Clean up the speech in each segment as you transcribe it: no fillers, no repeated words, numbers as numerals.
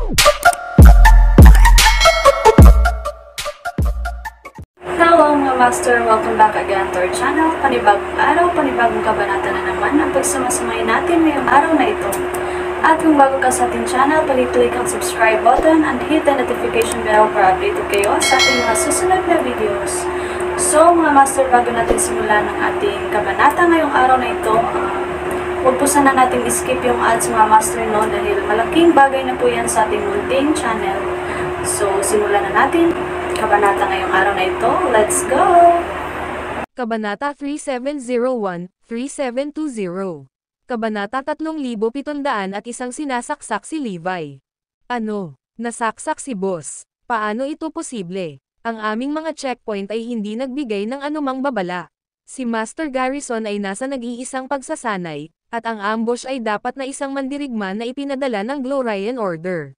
Hello mga master! Welcome back again to our channel. Panibagong araw, panibagong kabanata na naman ang pagsumasumay natin ngayong araw na ito. At kung bago ka sa ating channel, pag-click ang subscribe button and hit the notification bell para updated kayo sa ating mga susunod na videos. So mga master, bago natin simulan ang ating kabanata ngayong araw na ito, huwag po sana natin skip yung ads mga master, no, dahil malaking bagay na po yan sa ating munting channel. So simulan na natin kabanata ngayong araw na ito. Let's go! Kabanata 3701-3720. Kabanata 3701 sinasaksak si Levi. Ano? Nasaksak si boss. Paano ito posible? Ang aming mga checkpoint ay hindi nagbigay ng anumang babala. Si Master Garrison ay nasa nag-iisang pagsasanay, at ang ambush ay dapat na isang mandirigma na ipinadala ng Glorian Order.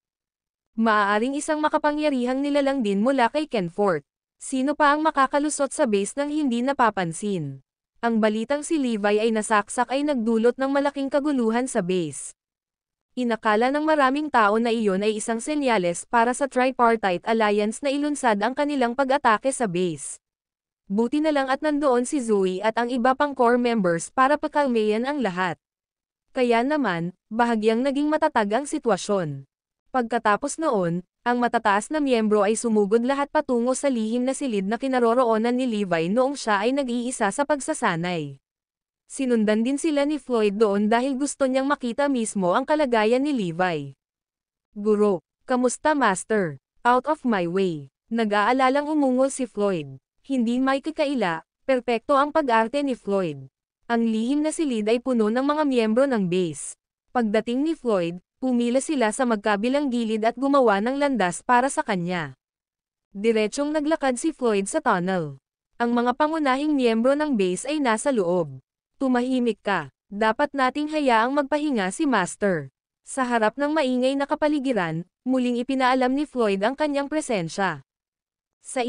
Maaaring isang makapangyarihang nilalang din mula kay Kenfort. Sino pa ang makakalusot sa base nang hindi napapansin? Ang balitang si Levi ay nasaksak ay nagdulot ng malaking kaguluhan sa base. Inakala ng maraming tao na iyon ay isang senyales para sa Tripartite Alliance na ilunsad ang kanilang pag-atake sa base. Buti na lang at nandoon si Zoe at ang iba pang core members para pakalmayan ang lahat. Kaya naman, bahagyang naging matatag ang sitwasyon. Pagkatapos noon, ang matataas na miyembro ay sumugod lahat patungo sa lihim na silid na kinaroroonan ni Levi noong siya ay nag-iisa sa pagsasanay. Sinundan din sila ni Floyd doon dahil gusto niyang makita mismo ang kalagayan ni Levi. Guro, kamusta master? Out of my way. Nag-aalalang umungol si Floyd. Hindi may kakaila, perpekto ang pag-arte ni Floyd. Ang lihim na silid ay puno ng mga miyembro ng base. Pagdating ni Floyd, pumila sila sa magkabilang gilid at gumawa ng landas para sa kanya. Diretsong naglakad si Floyd sa tunnel. Ang mga pangunahing miyembro ng base ay nasa loob. Tumahimik ka, dapat nating hayaang magpahinga si Master. Sa harap ng maingay na kapaligiran, muling ipinaalam ni Floyd ang kanyang presensya. Sa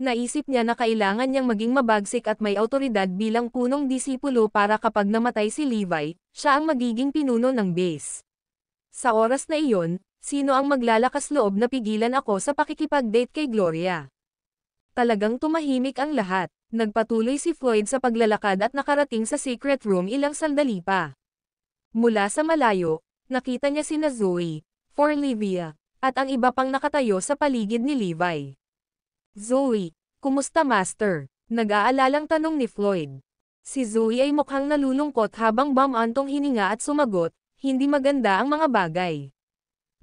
naisip niya na kailangan niyang maging mabagsik at may awtoridad bilang punong disipulo para kapag namatay si Levi, siya ang magiging pinuno ng base. Sa oras na iyon, sino ang maglalakas loob na pigilan ako sa pakikipag-date kay Gloria? Talagang tumahimik ang lahat. Nagpatuloy si Floyd sa paglalakad at nakarating sa secret room ilang sandali pa. Mula sa malayo, nakita niya sina Zoe, Forlivia, at ang iba pang nakatayo sa paligid ni Levi. Zoe, kumusta master? Nag-aalalang tanong ni Floyd. Si Zoe ay mukhang nalulungkot habang bumantong hininga at sumagot, hindi maganda ang mga bagay.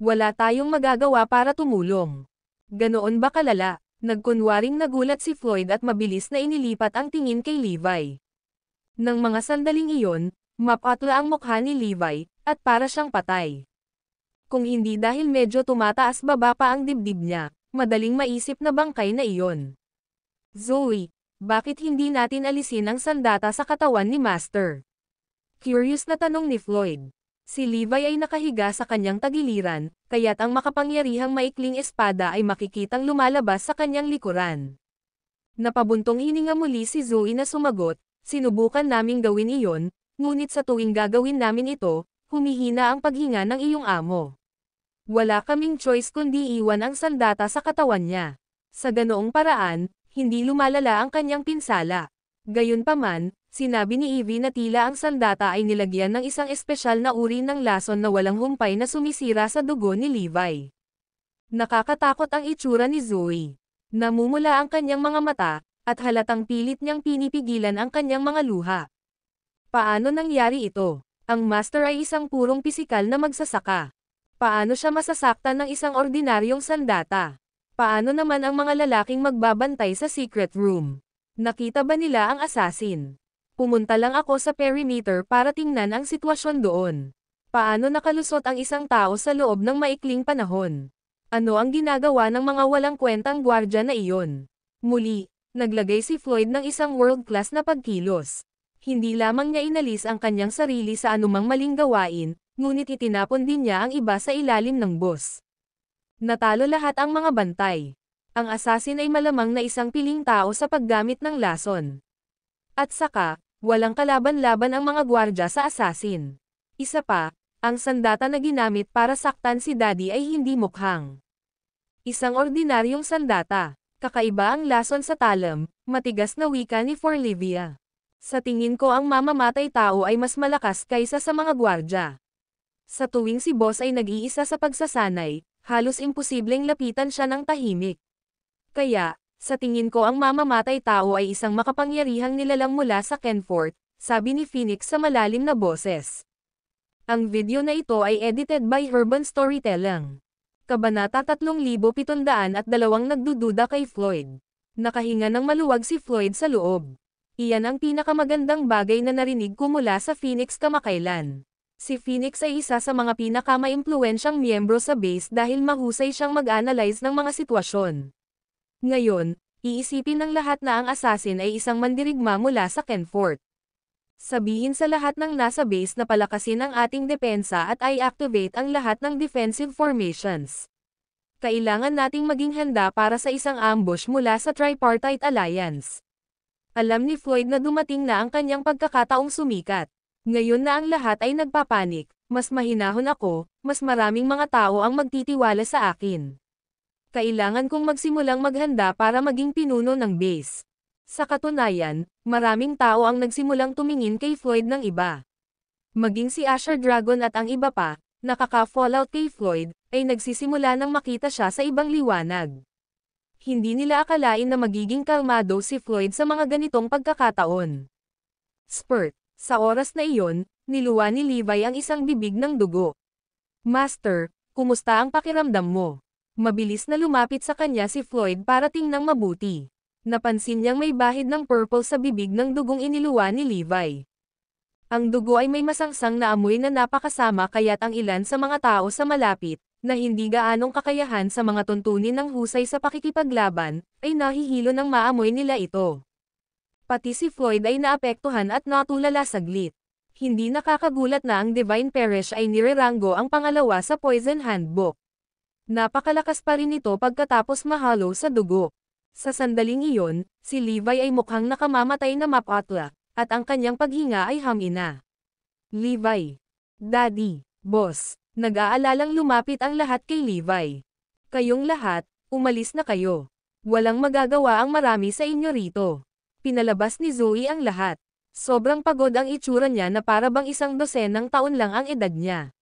Wala tayong magagawa para tumulong. Ganoon ba kalala? Nagkunwaring nagulat si Floyd at mabilis na inilipat ang tingin kay Levi. Nang mga sandaling iyon, mapatla ang mukha ni Levi, at para siyang patay. Kung hindi dahil medyo tumataas baba pa ang dibdib niya, madaling maisip na bangkay na iyon. Zoe, bakit hindi natin alisin ang sandata sa katawan ni Master? Curious na tanong ni Floyd. Si Levi ay nakahiga sa kanyang tagiliran, kaya't ang makapangyarihang maikling espada ay makikitang lumalabas sa kanyang likuran. Napabuntong hininga muli si Zoe na sumagot, sinubukan naming gawin iyon, ngunit sa tuwing gagawin namin ito, humihina ang paghinga ng iyong amo. Wala kaming choice kundi iwan ang sandata sa katawan niya. Sa ganoong paraan, hindi lumalala ang kanyang pinsala. Gayunpaman, sinabi ni Evie na tila ang sandata ay nilagyan ng isang espesyal na uri ng lason na walang humpay na sumisira sa dugo ni Levi. Nakakatakot ang itsura ni Zoe. Namumula ang kanyang mga mata, at halatang pilit niyang pinipigilan ang kanyang mga luha. Paano nangyari ito? Ang master ay isang purong pisikal na magsasaka. Paano siya masasaktan ng isang ordinaryong sandata? Paano naman ang mga lalaking magbabantay sa secret room? Nakita ba nila ang assassin? Pumunta lang ako sa perimeter para tingnan ang sitwasyon doon. Paano nakalusot ang isang tao sa loob ng maikling panahon? Ano ang ginagawa ng mga walang kwentang gwardya na iyon? Muli, naglagay si Floyd ng isang world-class na pagkilos. Hindi lamang niya inalis ang kanyang sarili sa anumang maling gawain, ngunit itinapon din niya ang iba sa ilalim ng bus. Natalo lahat ang mga bantay. Ang assassin ay malamang na isang piling tao sa paggamit ng lason. At saka, walang kalaban-laban ang mga gwardya sa assassin. Isa pa, Ang sandata na ginamit para saktan si Daddy ay hindi mukhang isang ordinaryong sandata. Kakaiba ang lason sa talam, matigas na wika ni Forlivia. Sa tingin ko ang mamamatay tao ay mas malakas kaysa sa mga gwardya. Sa tuwing si boss ay nag-iisa sa pagsasanay, halos imposibleng lapitan siya ng tahimik. Kaya, sa tingin ko ang mamamatay tao ay isang makapangyarihang nilalang mula sa Kenfort, sabi ni Phoenix sa malalim na boses. Ang video na ito ay edited by Urban Storytelling. Kabanata 3702 nagdududa kay Floyd. Nakahinga ng maluwag si Floyd sa loob. Iyan ang pinakamagandang bagay na narinig ko mula sa Phoenix kamakailan. Si Phoenix ay isa sa mga pinakamaimpluwensyang miyembro sa base dahil mahusay siyang mag-analyze ng mga sitwasyon. Ngayon, iisipin ng lahat na ang assassin ay isang mandirigma mula sa Kenfort. Sabihin sa lahat ng nasa base na palakasin ang ating depensa at i-activate ang lahat ng defensive formations. Kailangan nating maging handa para sa isang ambush mula sa Tripartite Alliance. Alam ni Floyd na dumating na ang kanyang pagkakataong sumikat. Ngayon na ang lahat ay nagpapanik, mas mahinahon ako, mas maraming mga tao ang magtitiwala sa akin. Kailangan kong magsimulang maghanda para maging pinuno ng base. Sa katunayan, maraming tao ang nagsimulang tumingin kay Floyd ng iba. Maging si Asher Dragon at ang iba pa, nakaka-fallout kay Floyd, ay nagsisimula nang makita siya sa ibang liwanag. Hindi nila akalain na magiging kalmado si Floyd sa mga ganitong pagkakataon. Spurt. Sa oras na iyon, niluwa ni Levi ang isang bibig ng dugo. Master, kumusta ang pakiramdam mo? Mabilis na lumapit sa kanya si Floyd para tingnang mabuti. Napansin niyang may bahid ng purple sa bibig ng dugong iniluwa ni Levi. Ang dugo ay may masangsang na amoy na napakasama kaya't ang ilan sa mga tao sa malapit, na hindi gaanong kakayahan sa mga tuntunin ng husay sa pakikipaglaban, ay nahihilo ng maamoy nila ito. Pati si Floyd ay naapektuhan at natulala saglit. Hindi nakakagulat na ang Divine Parish ay nireranggo ang pangalawa sa Poison Handbook. Napakalakas pa rin ito pagkatapos mahalo sa dugo. Sa sandaling iyon, si Levi ay mukhang nakamamatay na mapatla, at ang kanyang paghinga ay hamina. Levi. Daddy. Boss. Nag-aalalang lumapit ang lahat kay Levi. Kayong lahat, umalis na kayo. Walang magagawa ang marami sa inyo rito. Pinalabas ni Zoe ang lahat. Sobrang pagod ang itsura niya na para bang isang dosenang taon lang ang edad niya.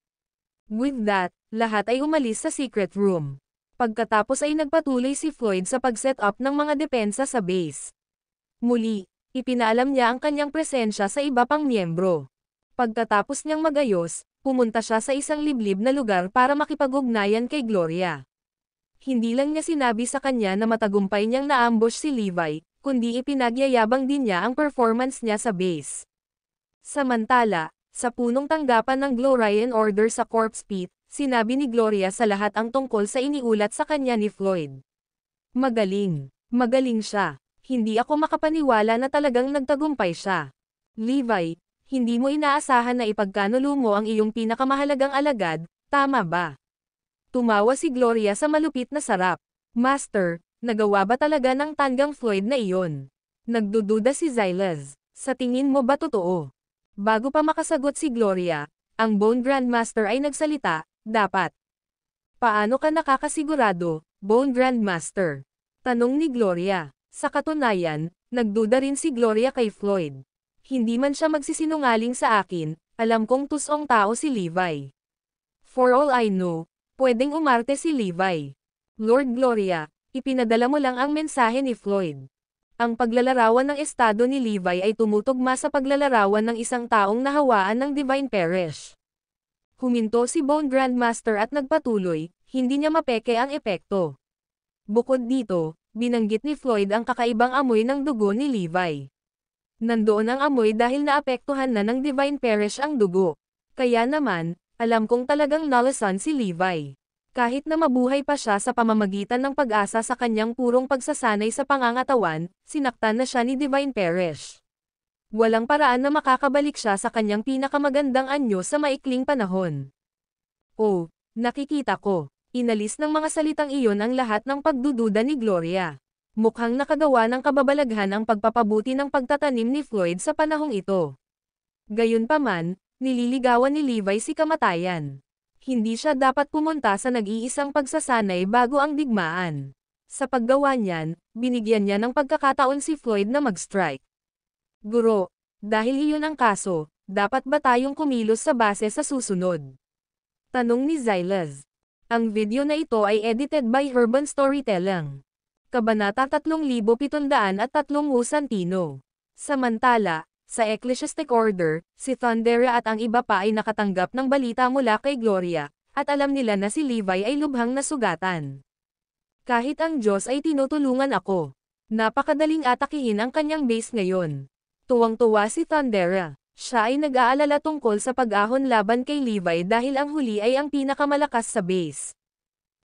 With that, lahat ay umalis sa secret room. Pagkatapos ay nagpatuloy si Floyd sa pag-set up ng mga depensa sa base. Muli, ipinaalam niya ang kanyang presensya sa iba pang miyembro. Pagkatapos niyang magayos, pumunta siya sa isang liblib na lugar para makipag-ugnayan kay Gloria. Hindi lang niya sinabi sa kanya na matagumpay niyang naambush si Levi, kundi ipinagyayabang din niya ang performance niya sa base. Samantala, sa punong tanggapan ng Glorian Order sa Corpse Pit, sinabi ni Gloria sa lahat ang tungkol sa iniulat sa kanya ni Floyd. Magaling. Magaling siya. Hindi ako makapaniwala na talagang nagtagumpay siya. Levi, hindi mo inaasahan na ipagkanulo mo ang iyong pinakamahalagang alagad, tama ba? Tumawa si Gloria sa malupit na sarap. Master, nagawa ba talaga ng tanggang Floyd na iyon? Nagdududa si Xylaz. Sa tingin mo ba totoo? Bago pa makasagot si Gloria, ang Bone Grandmaster ay nagsalita. Dapat. Paano ka nakakasigurado, Bone Grandmaster? Tanong ni Gloria. Sa katunayan, nagduda rin si Gloria kay Floyd. Hindi man siya magsisinungaling sa akin, alam kong tusong tao si Levi. For all I know, pwedeng umarte si Levi. Lord Gloria, ipinadala mo lang ang mensahe ni Floyd. Ang paglalarawan ng estado ni Levi ay tumutugma sa paglalarawan ng isang taong nahawaan ng Divine Parish. Huminto si Bone Grandmaster at nagpatuloy, hindi niya mapeke ang epekto. Bukod dito, binanggit ni Floyd ang kakaibang amoy ng dugo ni Levi. Nandoon ang amoy dahil naapektuhan na ng Divine Parish ang dugo. Kaya naman, alam kong talagang nalasan si Levi. Kahit na mabuhay pa siya sa pamamagitan ng pag-asa sa kanyang purong pagsasanay sa pangangatawan, sinaktan na siya ni Divine Parish. Walang paraan na makakabalik siya sa kanyang pinakamagandang anyo sa maikling panahon. Oh, nakikita ko. Inalis ng mga salitang iyon ang lahat ng pagdududa ni Gloria. Mukhang nakagawa ng kababalaghan ang pagpapabuti ng pagtatanim ni Floyd sa panahong ito. Gayunpaman, Nililigawan ni Levi si kamatayan. Hindi siya dapat pumunta sa nag-iisang pagsasanay bago ang digmaan. Sa paggawa niyan, binigyan niya ng pagkakataon si Floyd na mag-strike. Guro, dahil iyon ang kaso, dapat ba tayong kumilos sa base sa susunod? Tanong ni Xylas. Ang video na ito ay edited by Urban Storytelling. Kabanata 3730 Santino. Samantala, sa Ecclesiastic Order, si Thundera at ang iba pa ay nakatanggap ng balita mula kay Gloria, at alam nila na si Levi ay lubhang nasugatan. Kahit ang Diyos ay tinutulungan ako. Napakadaling atakihin ang kanyang base ngayon. Tuwang-tuwa si Thundera. Siya ay nag-aalala tungkol sa pag-ahon laban kay Levi dahil ang huli ay ang pinakamalakas sa base.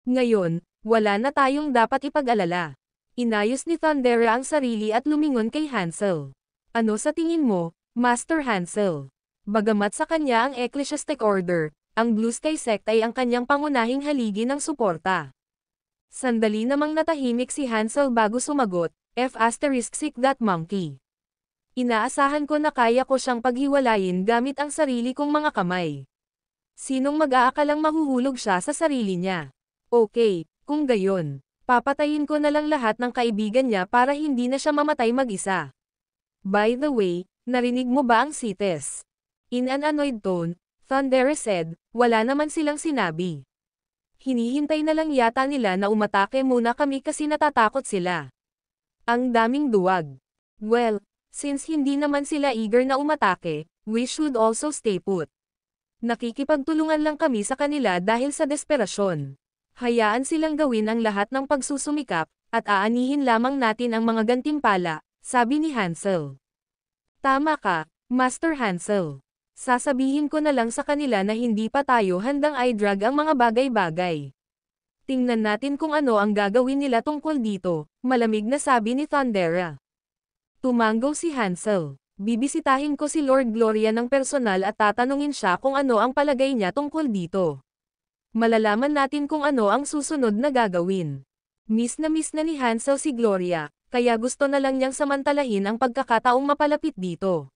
Ngayon, wala na tayong dapat ipag-alala. Inayos ni Thundera ang sarili at lumingon kay Hansel. Ano sa tingin mo, Master Hansel? Bagamat sa kanya ang Ecclesiastic Order, ang Blue Sky Sect ay ang kanyang pangunahing haligi ng suporta. Sandali namang natahimik si Hansel bago sumagot, F***sick that monkey. Inaasahan ko na kaya ko siyang paghiwalayin gamit ang sarili kong mga kamay. Sinong mag-aakalang mahuhulog siya sa sarili niya? Okay, kung gayon, papatayin ko na lang lahat ng kaibigan niya para hindi na siya mamatay mag-isa. By the way, narinig mo ba ang sites? In an annoyed tone, Thundera said, wala naman silang sinabi. Hinihintay na lang yata nila na umatake muna kami kasi natatakot sila. Ang daming duwag. Well, since hindi naman sila eager na umatake, we should also stay put. Nakikipagtulungan lang kami sa kanila dahil sa desperasyon. Hayaan silang gawin ang lahat ng pagsusumikap, at aanihin lamang natin ang mga gantimpala, sabi ni Hansel. Tama ka, Master Hansel. Sasabihin ko na lang sa kanila na hindi pa tayo handang i-drag ang mga bagay-bagay. Tingnan natin kung ano ang gagawin nila tungkol dito, malamig na sabi ni Thundera. Tumango si Hansel. Bibisitahin ko si Lord Gloria ng personal at tatanungin siya kung ano ang palagay niya tungkol dito. Malalaman natin kung ano ang susunod na gagawin. Miss na ni Hansel si Gloria, kaya gusto na lang niyang samantalahin ang pagkakataong mapalapit dito.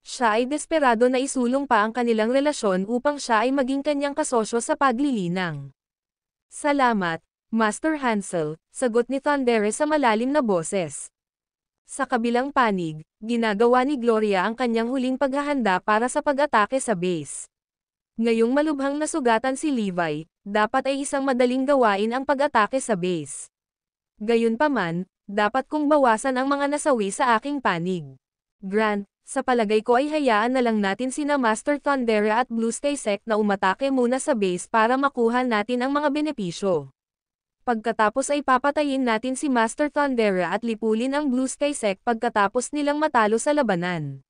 Siya ay desperado na isulong pa ang kanilang relasyon upang siya ay maging kanyang kasosyo sa paglilinang. Salamat, Master Hansel, sagot ni Thundera sa malalim na boses. Sa kabilang panig, ginagawa ni Gloria ang kanyang huling paghahanda para sa pag-atake sa base. Ngayong malubhang nasugatan si Levi, dapat ay isang madaling gawain ang pag-atake sa base. Gayunpaman, dapat kong bawasan ang mga nasawi sa aking panig. Grant, sa palagay ko ay hayaan na lang natin sina Master Thundera at Blue Sky Sect na umatake muna sa base para makuha natin ang mga benepisyo. Pagkatapos ay papatayin natin si Master Thundera at lipulin ang Blue Sky Sect pagkatapos nilang matalo sa labanan.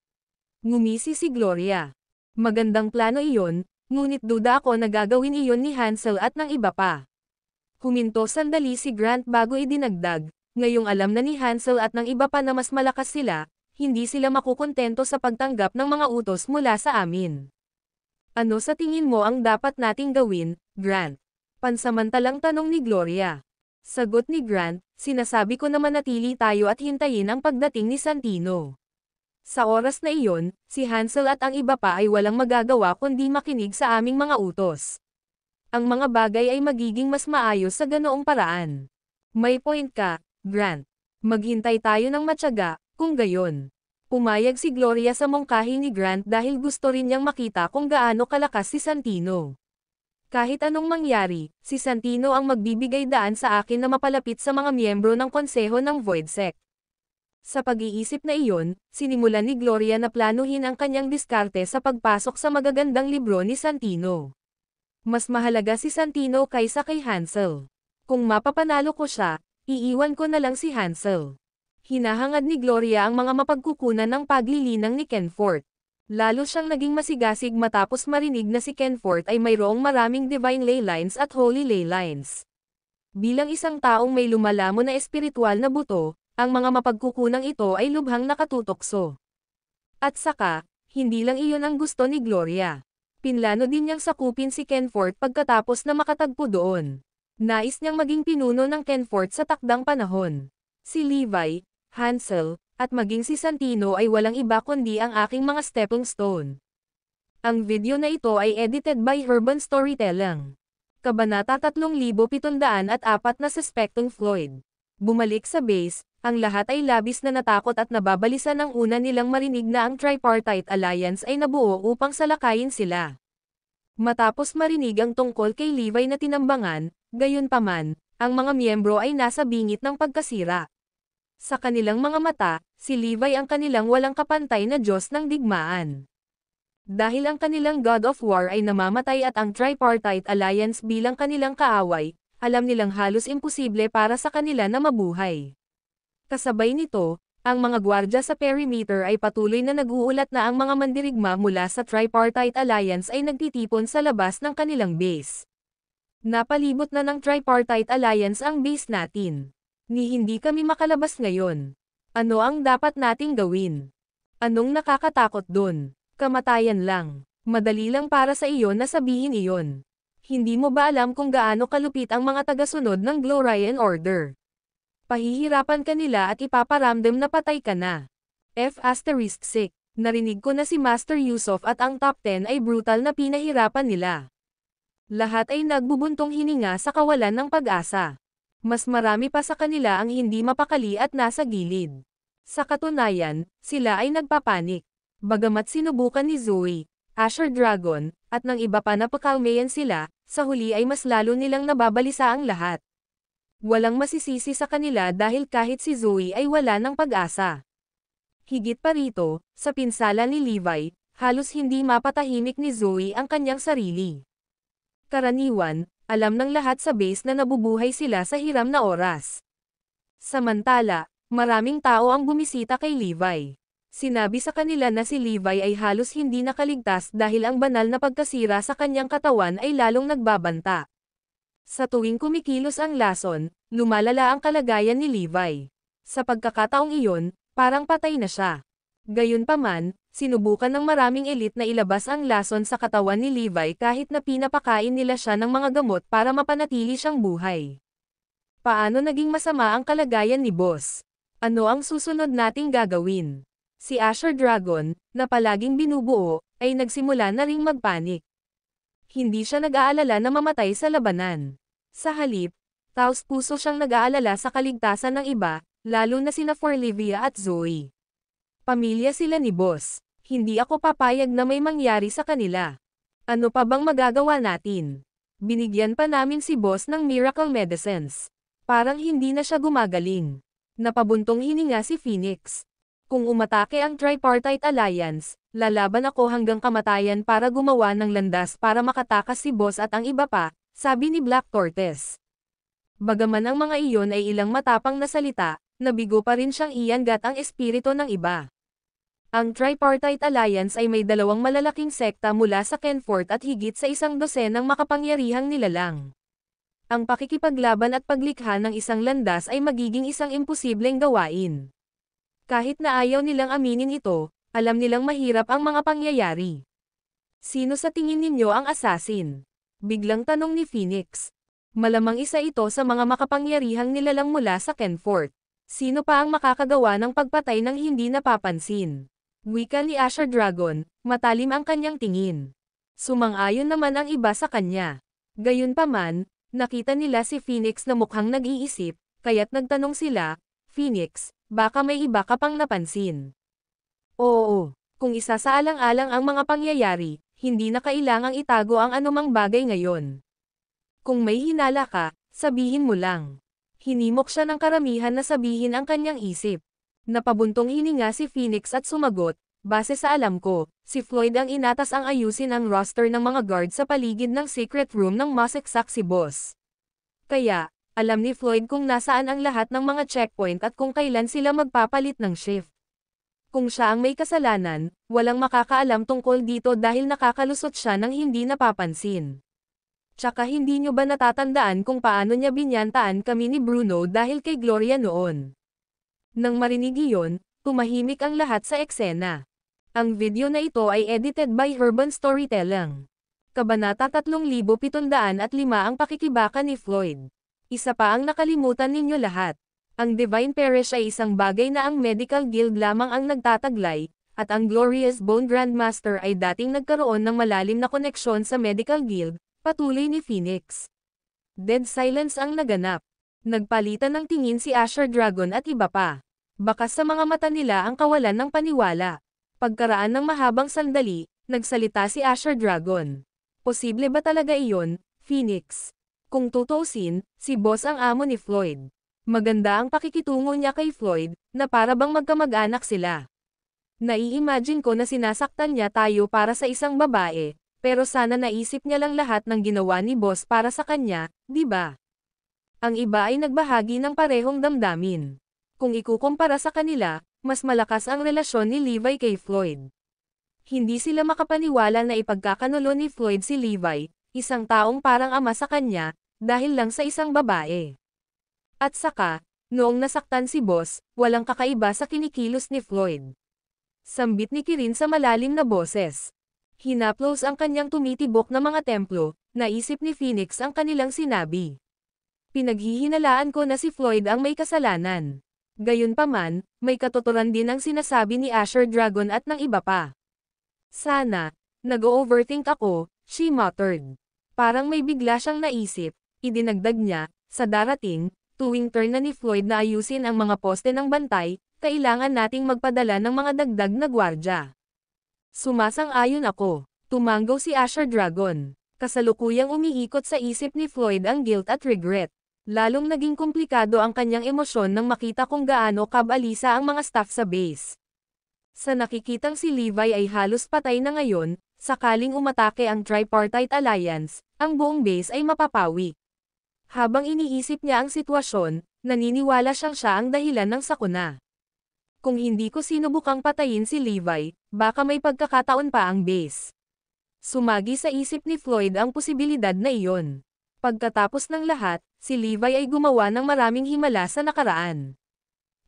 Ngumisi si Gloria. Magandang plano iyon, ngunit duda ako na gagawin iyon ni Hansel at ng iba pa. Huminto sandali si Grant bago idinagdag, ngayong alam na ni Hansel at ng iba pa na mas malakas sila, hindi sila makukontento sa pagtanggap ng mga utos mula sa amin. Ano sa tingin mo ang dapat nating gawin, Grant? Pansamantalang tanong ni Gloria. Sagot ni Grant, sinasabi ko na manatili tayo at hintayin ang pagdating ni Santino. Sa oras na iyon, si Hansel at ang iba pa ay walang magagawa kundi makinig sa aming mga utos. Ang mga bagay ay magiging mas maayos sa ganoong paraan. May point ka, Grant. Maghintay tayo ng matyaga. Kung gayon, pumayag si Gloria sa mungkahi ni Grant dahil gusto rin niyang makita kung gaano kalakas si Santino. Kahit anong mangyari, si Santino ang magbibigay daan sa akin na mapalapit sa mga miyembro ng konseho ng Void Sect. Sa pag-iisip na iyon, sinimulan ni Gloria na planuhin ang kanyang diskarte sa pagpasok sa magagandang libro ni Santino. Mas mahalaga si Santino kaysa kay Hansel. Kung mapapanalo ko siya, iiwan ko na lang si Hansel. Hinahangad ni Gloria ang mga mapagkukunan ng paglilinang ni Kenfort. Lalo siyang naging masigasig matapos marinig na si Kenfort ay mayroong maraming divine ley lines at holy ley lines. Bilang isang taong may lumalamon na espiritual na buto, ang mga mapagkukunang ito ay lubhang nakatutokso. At saka, hindi lang iyon ang gusto ni Gloria. Pinlano din niyang sakupin si Kenfort pagkatapos na makatagpo doon. Nais niyang maging pinuno ng Kenfort sa takdang panahon. Si Levi, Hansel, at maging si Santino ay walang iba kundi ang aking mga stepping stone. Ang video na ito ay edited by Urban Storytelling. Kabanata 3704 na Suspecting Floyd. Bumalik sa base, ang lahat ay labis na natakot at nababalisa ng una nilang marinig na ang Tripartite Alliance ay nabuo upang salakayin sila. Matapos marinig ang tungkol kay Levi na tinambangan, gayunpaman, ang mga miyembro ay nasa bingit ng pagkasira. Sa kanilang mga mata, si Levi ang kanilang walang kapantay na Diyos ng digmaan. Dahil ang kanilang God of War ay namamatay at ang Tripartite Alliance bilang kanilang kaaway, alam nilang halos imposible para sa kanila na mabuhay. Kasabay nito, ang mga gwardya sa perimeter ay patuloy na nag-uulat na ang mga mandirigma mula sa Tripartite Alliance ay nagtitipon sa labas ng kanilang base. Napalibot na ng Tripartite Alliance ang base natin. Ni hindi kami makalabas ngayon. Ano ang dapat nating gawin? Anong nakakatakot dun? Kamatayan lang. Madali lang para sa iyo na sabihin iyon. Hindi mo ba alam kung gaano kalupit ang mga tagasunod ng Glorian Order? Pahihirapan ka nila at ipaparamdam na patay ka na. F*6. Narinig ko na si Master Yusuf at ang top 10 ay brutal na pinahirapan nila. Lahat ay nagbubuntong hininga sa kawalan ng pag-asa. Mas marami pa sa kanila ang hindi mapakali at nasa gilid. Sa katunayan, sila ay nagpapanik. Bagamat sinubukan ni Zoe, Asher Dragon, at ng iba pa na pakalmayan sila, sa huli ay mas lalo nilang nababalisa ang lahat. Walang masisisi sa kanila dahil kahit si Zoe ay wala ng pag-asa. Higit pa rito, sa pinsala ni Levi, halos hindi mapatahimik ni Zoe ang kanyang sarili. Karaniwan, alam ng lahat sa base na nabubuhay sila sa hiram na oras. Samantala, maraming tao ang bumisita kay Levi. Sinabi sa kanila na si Levi ay halos hindi nakaligtas dahil ang banal na pagkasira sa kanyang katawan ay lalong nagbabanta. Sa tuwing kumikilos ang lason, lumalala ang kalagayan ni Levi. Sa pagkakataong iyon, parang patay na siya. Gayunpaman, sinubukan ng maraming elite na ilabas ang lason sa katawan ni Levi kahit na pinapakain nila siya ng mga gamot para mapanatili siyang buhay. Paano naging masama ang kalagayan ni Boss? Ano ang susunod nating gagawin? Si Asher Dragon, na palaging binubuo, ay nagsimula na ring magpanik. Hindi siya nag-aalala na mamatay sa labanan. Sa halip, taos-puso siyang nag-aalala sa kaligtasan ng iba, lalo na sina Forlivia at Zoe. Pamilya sila ni Boss. Hindi ako papayag na may mangyari sa kanila. Ano pa bang magagawa natin? Binigyan pa namin si Boss ng miracle medicines. Parang hindi na siya gumagaling. Napabuntong hininga si Phoenix. Kung umatake ang Tripartite Alliance, lalaban ako hanggang kamatayan para gumawa ng landas para makatakas si Boss at ang iba pa, sabi ni Black Tortoise. Bagaman ang mga iyon ay ilang matapang na salita, nabigo pa rin siyang iyangat ang espiritu ng iba. Ang Tripartite Alliance ay may dalawang malalaking sekta mula sa Kenfort at higit sa 100 makapangyarihang nilalang. Ang pakikipaglaban at paglikha ng isang landas ay magiging isang imposibleng gawain. Kahit na ayaw nilang aminin ito, alam nilang mahirap ang mga pangyayari. Sino sa tingin ninyo ang assassin? Biglang tanong ni Phoenix. Malamang isa ito sa mga makapangyarihang nilalang mula sa Kenfort. Sino pa ang makakagawa ng pagpatay ng hindi napapansin? Wika ni Asher Dragon, matalim ang kanyang tingin. Sumang-ayon naman ang iba sa kanya. Gayunpaman, nakita nila si Phoenix na mukhang nag-iisip, kaya't nagtanong sila, Phoenix, baka may iba ka pang napansin. Oo, kung isasaalang-alang ang mga pangyayari, hindi na kailangang itago ang anumang bagay ngayon. Kung may hinala ka, sabihin mo lang. Hinimok siya ng karamihan na sabihin ang kanyang isip. Napabuntong hininga si Phoenix at sumagot, base sa alam ko, si Floyd ang inatas ang ayusin ang roster ng mga guard sa paligid ng secret room ng masiksak si Boss. Kaya, alam ni Floyd kung nasaan ang lahat ng mga checkpoint at kung kailan sila magpapalit ng shift. Kung siya ang may kasalanan, walang makakaalam tungkol dito dahil nakakalusot siya ng hindi napapansin. Tsaka hindi nyo ba natatandaan kung paano niya binyantaan kami ni Bruno dahil kay Gloria noon? Nang marinig iyon, tumahimik ang lahat sa eksena. Ang video na ito ay edited by Urban Storytelling. Kabanata 3705 ang pakikibaka ni Floyd. Isa pa ang nakalimutan ninyo lahat. Ang Divine Parish ay isang bagay na ang Medical Guild lamang ang nagtataglay, at ang Glorious Bone Grandmaster ay dating nagkaroon ng malalim na koneksyon sa Medical Guild, patuloy ni Phoenix. Dead silence ang naganap. Nagpalitan ng tingin si Azure Dragon at iba pa. Bakas sa mga mata nila ang kawalan ng paniwala. Pagkaraan ng mahabang sandali, nagsalita si Azure Dragon. Posible ba talaga iyon, Phoenix? Kung tutuusin, si Boss ang amo ni Floyd. Maganda ang pakikitungo niya kay Floyd, na para bang magkamag-anak sila. Nai-imagine ko na sinasaktan niya tayo para sa isang babae, pero sana naisip niya lang lahat ng ginawa ni Boss para sa kanya, di ba? Ang iba ay nagbahagi ng parehong damdamin. Kung ikukumpara sa kanila, mas malakas ang relasyon ni Levi kay Floyd. Hindi sila makapaniwala na ipagkakanulo ni Floyd si Levi, isang taong parang ama sa kanya, dahil lang sa isang babae. At saka, noong nasaktan si Boss, walang kakaiba sa kinikilos ni Floyd. Sambit ni Kirin sa malalim na boses. Hinaplos ang kanyang tumitibok na mga templo, naisip ni Phoenix ang kanilang sinabi. Pinaghihinalaan ko na si Floyd ang may kasalanan. Gayunpaman, may katuturan din ang sinasabi ni Azure Dragon at ng iba pa. Sana, nag-overthink ako, she muttered. Parang may bigla siyang naisip, idinagdag niya, sa darating, tuwing turn na ni Floyd na ayusin ang mga poste ng bantay, kailangan nating magpadala ng mga dagdag na gwardya. Sumasang-ayon ako. Tumanggaw si Azure Dragon. Kasalukuyang umiikot sa isip ni Floyd ang guilt at regret. Lalong naging komplikado ang kanyang emosyon nang makita kung gaano kabalisa ang mga staff sa base. Sa nakikitang si Levi ay halos patay na ngayon, sakaling umatake ang Tripartite Alliance, ang buong base ay mapapawi. Habang iniisip niya ang sitwasyon, naniniwala siyang siya ang dahilan ng sakuna. Kung hindi ko sinubukang patayin si Levi, baka may pagkakataon pa ang base. Sumagi sa isip ni Floyd ang posibilidad na iyon. Pagkatapos ng lahat, si Levi ay gumawa ng maraming himala sa nakaraan.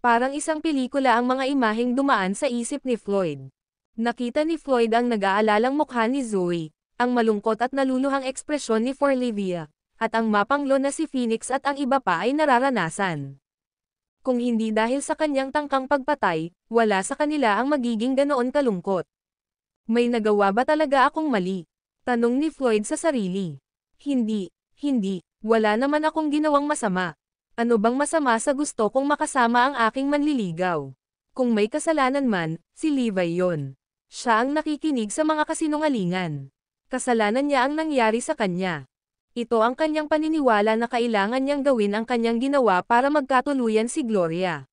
Parang isang pelikula ang mga imaheng dumaan sa isip ni Floyd. Nakita ni Floyd ang nag-aalalang mukha ni Zoe, ang malungkot at naluluhang ekspresyon ni Forlivia, at ang mapanglo na si Phoenix at ang iba pa ay nararanasan. Kung hindi dahil sa kanyang tangkang pagpatay, wala sa kanila ang magiging ganoon kalungkot. May nagawa ba talaga akong mali? Tanong ni Floyd sa sarili. Hindi, wala naman akong ginawang masama. Ano bang masama sa gusto kong makasama ang aking manliligaw? Kung may kasalanan man, si Levi yon. Siya ang nakikinig sa mga kasinungalingan. Kasalanan niya ang nangyari sa kanya. Ito ang kanyang paniniwala na kailangan niyang gawin ang kanyang ginawa para magkatuluyan si Gloria.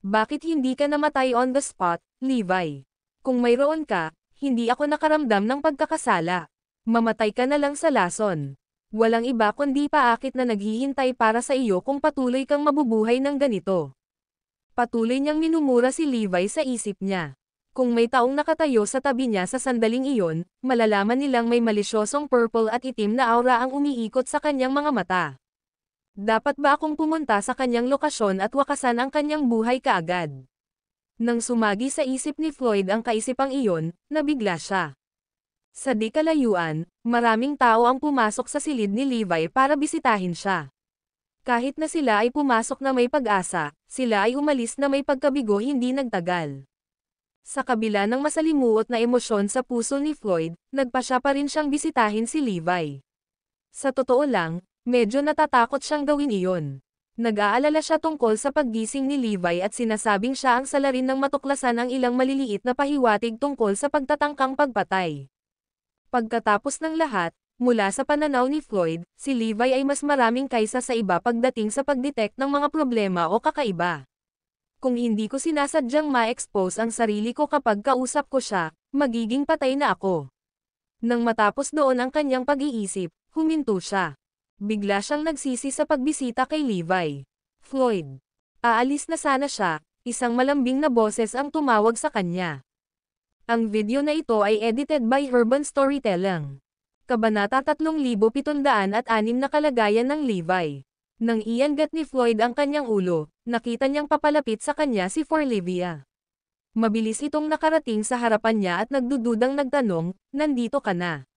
Bakit hindi ka namatay on the spot, Levi? Kung mayroon ka, hindi ako nakaramdam ng pagkakasala. Mamatay ka na lang sa lason. Walang iba kundi paakit na naghihintay para sa iyo kung patuloy kang mabubuhay ng ganito. Patuloy niyang minumura si Levi sa isip niya. Kung may taong nakatayo sa tabi niya sa sandaling iyon, malalaman nilang may malisyosong purple at itim na aura ang umiikot sa kanyang mga mata. Dapat ba akong pumunta sa kanyang lokasyon at wakasan ang kanyang buhay kaagad? Nang sumagi sa isip ni Floyd ang kaisipang iyon, nabigla siya. Sa di kalayuan, maraming tao ang pumasok sa silid ni Levi para bisitahin siya. Kahit na sila ay pumasok na may pag-asa, sila ay umalis na may pagkabigo hindi nagtagal. Sa kabila ng masalimuot na emosyon sa puso ni Floyd, nagpa siya pa rin siyang bisitahin si Levi. Sa totoo lang, medyo natatakot siyang gawin iyon. Nag-aalala siya tungkol sa paggising ni Levi at sinasabing siya ang salarin ng matuklasan ang ilang maliliit na pahiwatig tungkol sa pagtatangkang pagpatay. Pagkatapos ng lahat, mula sa pananaw ni Floyd, si Levi ay mas maraming kaysa sa iba pagdating sa pagdetect ng mga problema o kakaiba. Kung hindi ko sinasadyang ma-expose ang sarili ko kapag kausap ko siya, magiging patay na ako. Nang matapos doon ang kanyang pag-iisip, huminto siya. Bigla siyang nagsisi sa pagbisita kay Levi. Floyd. Aalis na sana siya, isang malambing na boses ang tumawag sa kanya. Ang video na ito ay edited by Urban Storytelling. Kabanata 3706 na kalagayan ng Levi. Nang iangat ni Floyd ang kanyang ulo, nakita niyang papalapit sa kanya si Forlivia. Mabilis itong nakarating sa harapan niya at nagdududang nagtanong, "Nandito ka na?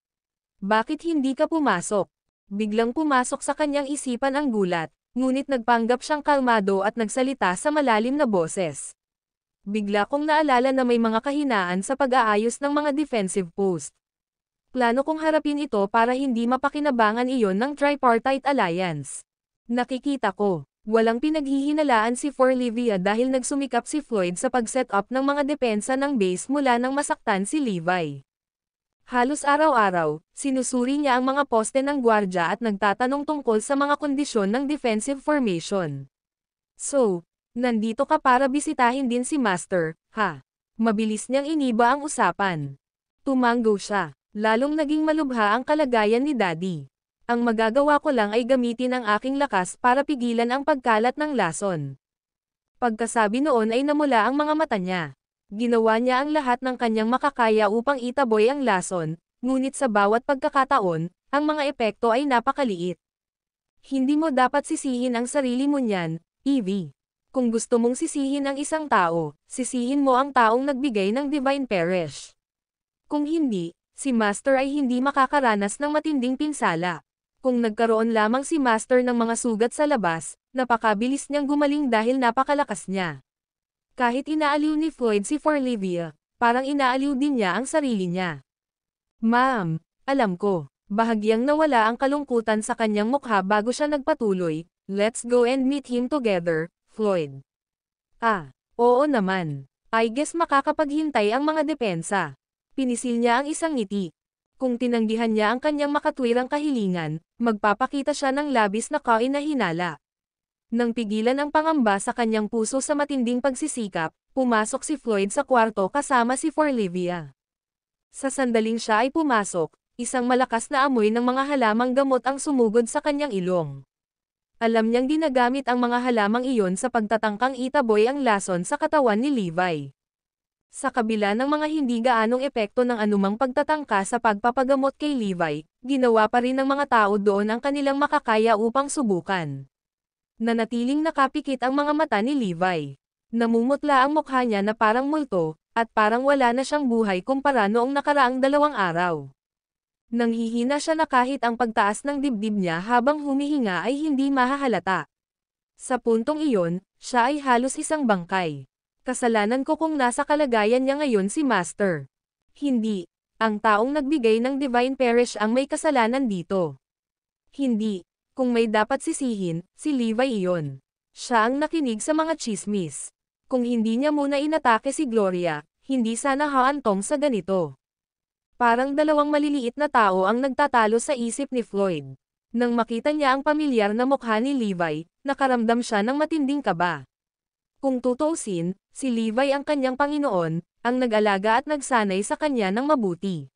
Bakit hindi ka pumasok?" Biglang pumasok sa kanyang isipan ang gulat, ngunit nagpanggap siyang kalmado at nagsalita sa malalim na boses. Bigla kong naalala na may mga kahinaan sa pag-aayos ng mga defensive post. Plano kong harapin ito para hindi mapakinabangan iyon ng tripartite alliance. Nakikita ko, walang pinaghihinalaan si Forlivia dahil nagsumikap si Floyd sa pag-set up ng mga depensa ng base mula nang masaktan si Levi. Halos araw-araw, sinusuri niya ang mga poste ng gwardya at nagtatanong tungkol sa mga kondisyon ng defensive formation. So, nandito ka para bisitahin din si Master, ha? Mabilis niyang iniba ang usapan. Tumanggo siya, lalong naging malubha ang kalagayan ni Daddy. Ang magagawa ko lang ay gamitin ang aking lakas para pigilan ang pagkalat ng lason. Pagkasabi noon ay namula ang mga mata niya. Ginawa niya ang lahat ng kanyang makakaya upang itaboy ang lason, ngunit sa bawat pagkakataon, ang mga epekto ay napakaliit. Hindi mo dapat sisihin ang sarili mo niyan, Evie. Kung gusto mong sisihin ang isang tao, sisihin mo ang taong nagbigay ng Divine Perish. Kung hindi, si Master ay hindi makakaranas ng matinding pinsala. Kung nagkaroon lamang si Master ng mga sugat sa labas, napakabilis niyang gumaling dahil napakalakas niya. Kahit inaaliw ni Floyd si Forlivia, parang inaaliw din niya ang sarili niya. Ma'am, alam ko, bahagyang nawala ang kalungkutan sa kanyang mukha bago siya nagpatuloy, let's go and meet him together, Floyd. Oo naman. I guess makakapaghintay ang mga depensa. Pinisil niya ang isang ngiti. Kung tinanggihan niya ang kanyang makatwirang kahilingan, magpapakita siya ng labis na kainahinala. Nang pigilan ang pangamba sa kanyang puso sa matinding pagsisikap, pumasok si Floyd sa kwarto kasama si Forlivia. Sa sandaling siya ay pumasok, isang malakas na amoy ng mga halamang gamot ang sumugod sa kanyang ilong. Alam niyang ginagamit ang mga halamang iyon sa pagtatangkang itaboy ang lason sa katawan ni Levi. Sa kabila ng mga hindi gaanong epekto ng anumang pagtatangka sa pagpapagamot kay Levi, ginawa pa rin ng mga tao doon ang kanilang makakaya upang subukan. Nanatiling nakapikit ang mga mata ni Levi. Namumutla ang mukha niya na parang multo, at parang wala na siyang buhay kumpara noong nakaraang 2 araw. Nanghihina siya na kahit ang pagtaas ng dibdib niya habang humihinga ay hindi mahahalata. Sa puntong iyon, siya ay halos isang bangkay. Kasalanan ko kung nasa kalagayan niya ngayon si Master. Hindi. Ang taong nagbigay ng Divine Perish ang may kasalanan dito. Hindi. Kung may dapat sisihin, si Levi iyon. Siya ang nakinig sa mga chismis. Kung hindi niya muna inatake si Gloria, hindi sana haantong sa ganito. Parang 2 maliliit na tao ang nagtatalo sa isip ni Floyd. Nang makita niya ang pamilyar na mukha ni Levi, nakaramdam siya ng matinding kaba. Kung tutuusin, si Levi ang kanyang Panginoon, ang nag-alaga at nagsanay sa kanya ng mabuti.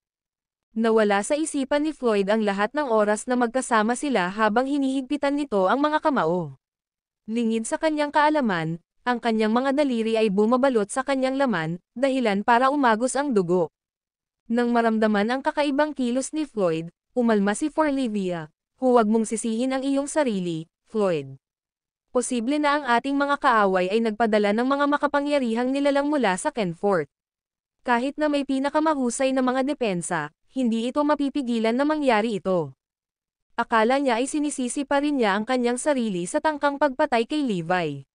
Nawala sa isipan ni Floyd ang lahat ng oras na magkasama sila habang hinihigpitan nito ang mga kamao. Lingid sa kanyang kaalaman, ang kanyang mga daliri ay bumabalot sa kanyang laman, dahilan para umagos ang dugo. Nang maramdaman ang kakaibang kilos ni Floyd, umalma si Forlivia. Huwag mong sisihin ang iyong sarili, Floyd. Posible na ang ating mga kaaway ay nagpadala ng mga makapangyarihang nilalang mula sa Kenfort. Kahit na may pinakamahusay na mga depensa, hindi ito mapipigilan na mangyari ito. Akala niya ay sinisisi pa rin niya ang kanyang sarili sa tangkang pagpatay kay Levi.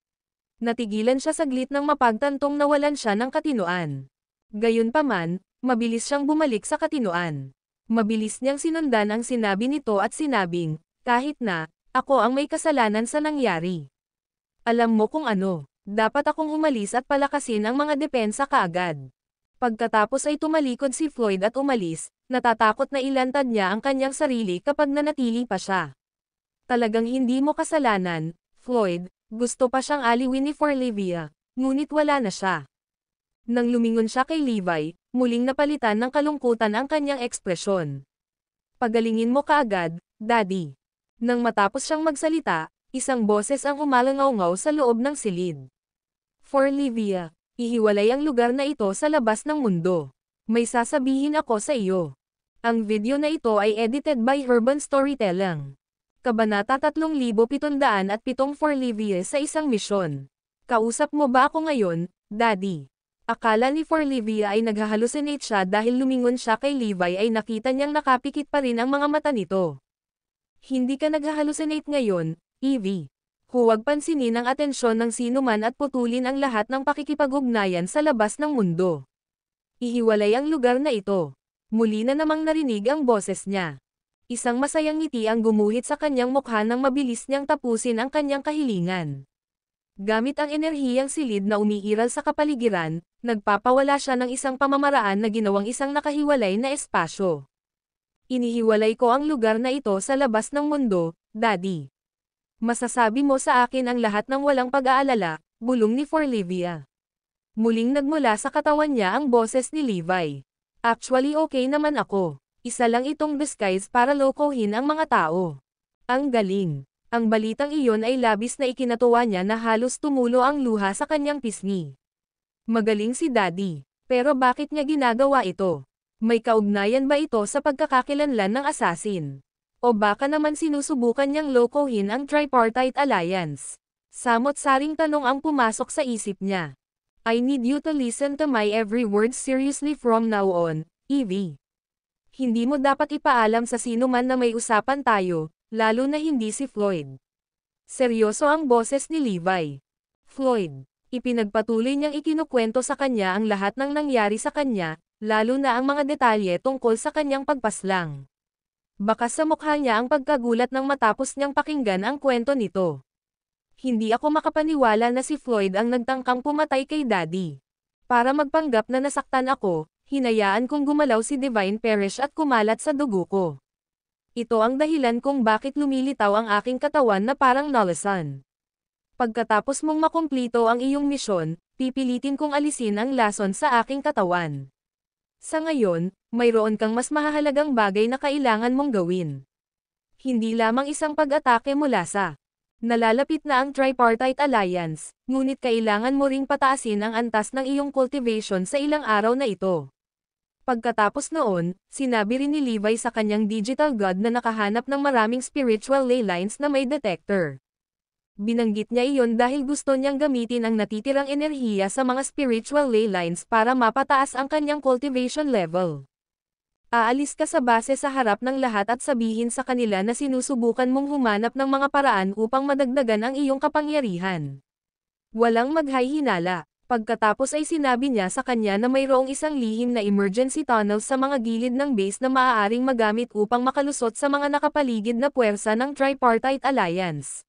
Natigilan siya saglit nang mapagtantong nawalan siya ng katinoan. Gayunpaman, mabilis siyang bumalik sa katinoan. Mabilis niyang sinundan ang sinabi nito at sinabing, kahit na, ako ang may kasalanan sa nangyari. Alam mo kung ano, dapat akong umalis at palakasin ang mga depensa kaagad. Pagkatapos ay tumalikod si Floyd at umalis, natatakot na ilantad niya ang kanyang sarili kapag nanatili pa siya. Talagang hindi mo kasalanan, Floyd, gusto pa siyang aliwin ni Forlivia, ngunit wala na siya. Nang lumingon siya kay Levi, muling napalitan ng kalungkutan ang kanyang ekspresyon. Pagalingin mo kaagad, Daddy. Nang matapos siyang magsalita, isang boses ang umalangaw-ngaw sa loob ng silid. Forlivia, ihiwalay ang lugar na ito sa labas ng mundo. May sasabihin ako sa iyo. Ang video na ito ay edited by Urban Storytelling. Kabanata 3707 Forlivia sa isang misyon. Kausap mo ba ako ngayon, Daddy? Akala ni Forlivia ay naghahalusinate siya dahil lumingon siya kay Levi ay nakita niyang nakapikit pa rin ang mga mata nito. Hindi ka naghahalusinate ngayon, Evie. Huwag pansinin ang atensyon ng sinuman at putulin ang lahat ng pakikipag-ugnayan sa labas ng mundo. Ihiwalay ang lugar na ito. Muli na namang narinig ang boses niya. Isang masayang ngiti ang gumuhit sa kanyang mukha nang mabilis niyang tapusin ang kanyang kahilingan. Gamit ang enerhiyang silid na umiiral sa kapaligiran, nagpapawala siya ng isang pamamaraan na ginawang isang nakahiwalay na espasyo. Inihiwalay ko ang lugar na ito sa labas ng mundo, Daddy. Masasabi mo sa akin ang lahat ng walang pag-aalala, bulong ni Forlivia. Muling nagmula sa katawan niya ang boses ni Levi. Actually okay naman ako. Isa lang itong disguise para lokohin ang mga tao. Ang galing. Ang balitang iyon ay labis na ikinatuwa niya na halos tumulo ang luha sa kanyang pisngi. Magaling si Daddy. Pero bakit niya ginagawa ito? May kaugnayan ba ito sa pagkakakilanlan ng assassin? O baka naman sinusubukan niyang lokohin ang Tripartite Alliance? Samot-saring tanong ang pumasok sa isip niya. I need you to listen to my every word seriously from now on, Evie. Hindi mo dapat ipaalam sa sino man na may usapan tayo, lalo na hindi si Floyd. Seryoso ang boses ni Levi. Floyd. Ipinagpatuloy niyang ikinukwento sa kanya ang lahat ng nangyari sa kanya, lalo na ang mga detalye tungkol sa kanyang pagpaslang. Bakas sa mukha niya ang pagkagulat nang matapos niyang pakinggan ang kwento nito. Hindi ako makapaniwala na si Floyd ang nagtangkang pumatay kay Daddy. Para magpanggap na nasaktan ako, hinayaan kong gumalaw si Divine Parish at kumalat sa dugo ko. Ito ang dahilan kung bakit lumilitaw ang aking katawan na parang nalasan. Pagkatapos mong makumplito ang iyong misyon, pipilitin kong alisin ang lason sa aking katawan. Sa ngayon, mayroon kang mas mahahalagang bagay na kailangan mong gawin. Hindi lamang isang pag-atake mula sa nalalapit na ang Tripartite Alliance, ngunit kailangan mo ring pataasin ang antas ng iyong cultivation sa ilang araw na ito. Pagkatapos noon, sinabi rin ni Levi sa kanyang digital god na nakahanap ng maraming spiritual ley lines na may detector. Binanggit niya iyon dahil gusto niyang gamitin ang natitirang enerhiya sa mga spiritual ley lines para mapataas ang kanyang cultivation level. Aalis ka sa base sa harap ng lahat at sabihin sa kanila na sinusubukan mong humanap ng mga paraan upang madagdagan ang iyong kapangyarihan. Walang maghay-hinala. Pagkatapos ay sinabi niya sa kanya na mayroong isang lihim na emergency tunnel sa mga gilid ng base na maaaring magamit upang makalusot sa mga nakapaligid na puwersa ng Tripartite Alliance.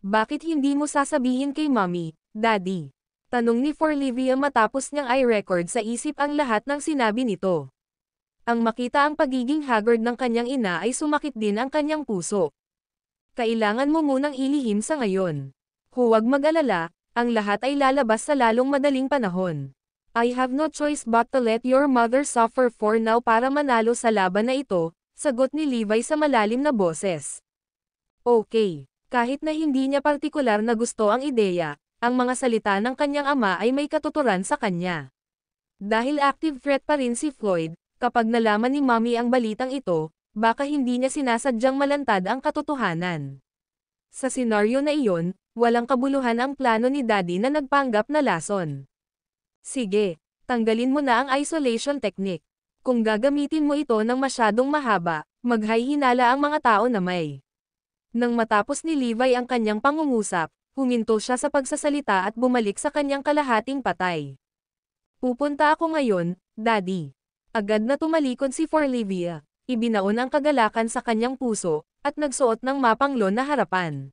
Bakit hindi mo sasabihin kay Mommy, Daddy? Tanong ni Forlivia matapos niyang i-record sa isip ang lahat ng sinabi nito. Ang makita ang pagiging haggard ng kanyang ina ay sumakit din ang kanyang puso. Kailangan mo munang ilihim sa ngayon. Huwag mag-alala, ang lahat ay lalabas sa lalong madaling panahon. I have no choice but to let your mother suffer for now para manalo sa laban na ito, sagot ni Levi sa malalim na boses. Okay. Kahit na hindi niya partikular na gusto ang ideya, ang mga salita ng kanyang ama ay may katuturan sa kanya. Dahil active threat pa rin si Floyd, kapag nalaman ni Mommy ang balitang ito, baka hindi niya sinasadyang malantad ang katotohanan. Sa senaryo na iyon, walang kabuluhan ang plano ni Daddy na nagpanggap na lason. Sige, tanggalin mo na ang isolation technique. Kung gagamitin mo ito ng masyadong mahaba, maghay-hinala ang mga tao na may. Nang matapos ni Levi ang kanyang pangungusap, huminto siya sa pagsasalita at bumalik sa kanyang kalahating patay. Pupunta ako ngayon, Daddy. Agad na tumalikod si Forlivia, ibinaon ang kagalakan sa kanyang puso, at nagsuot ng mapanglon na harapan.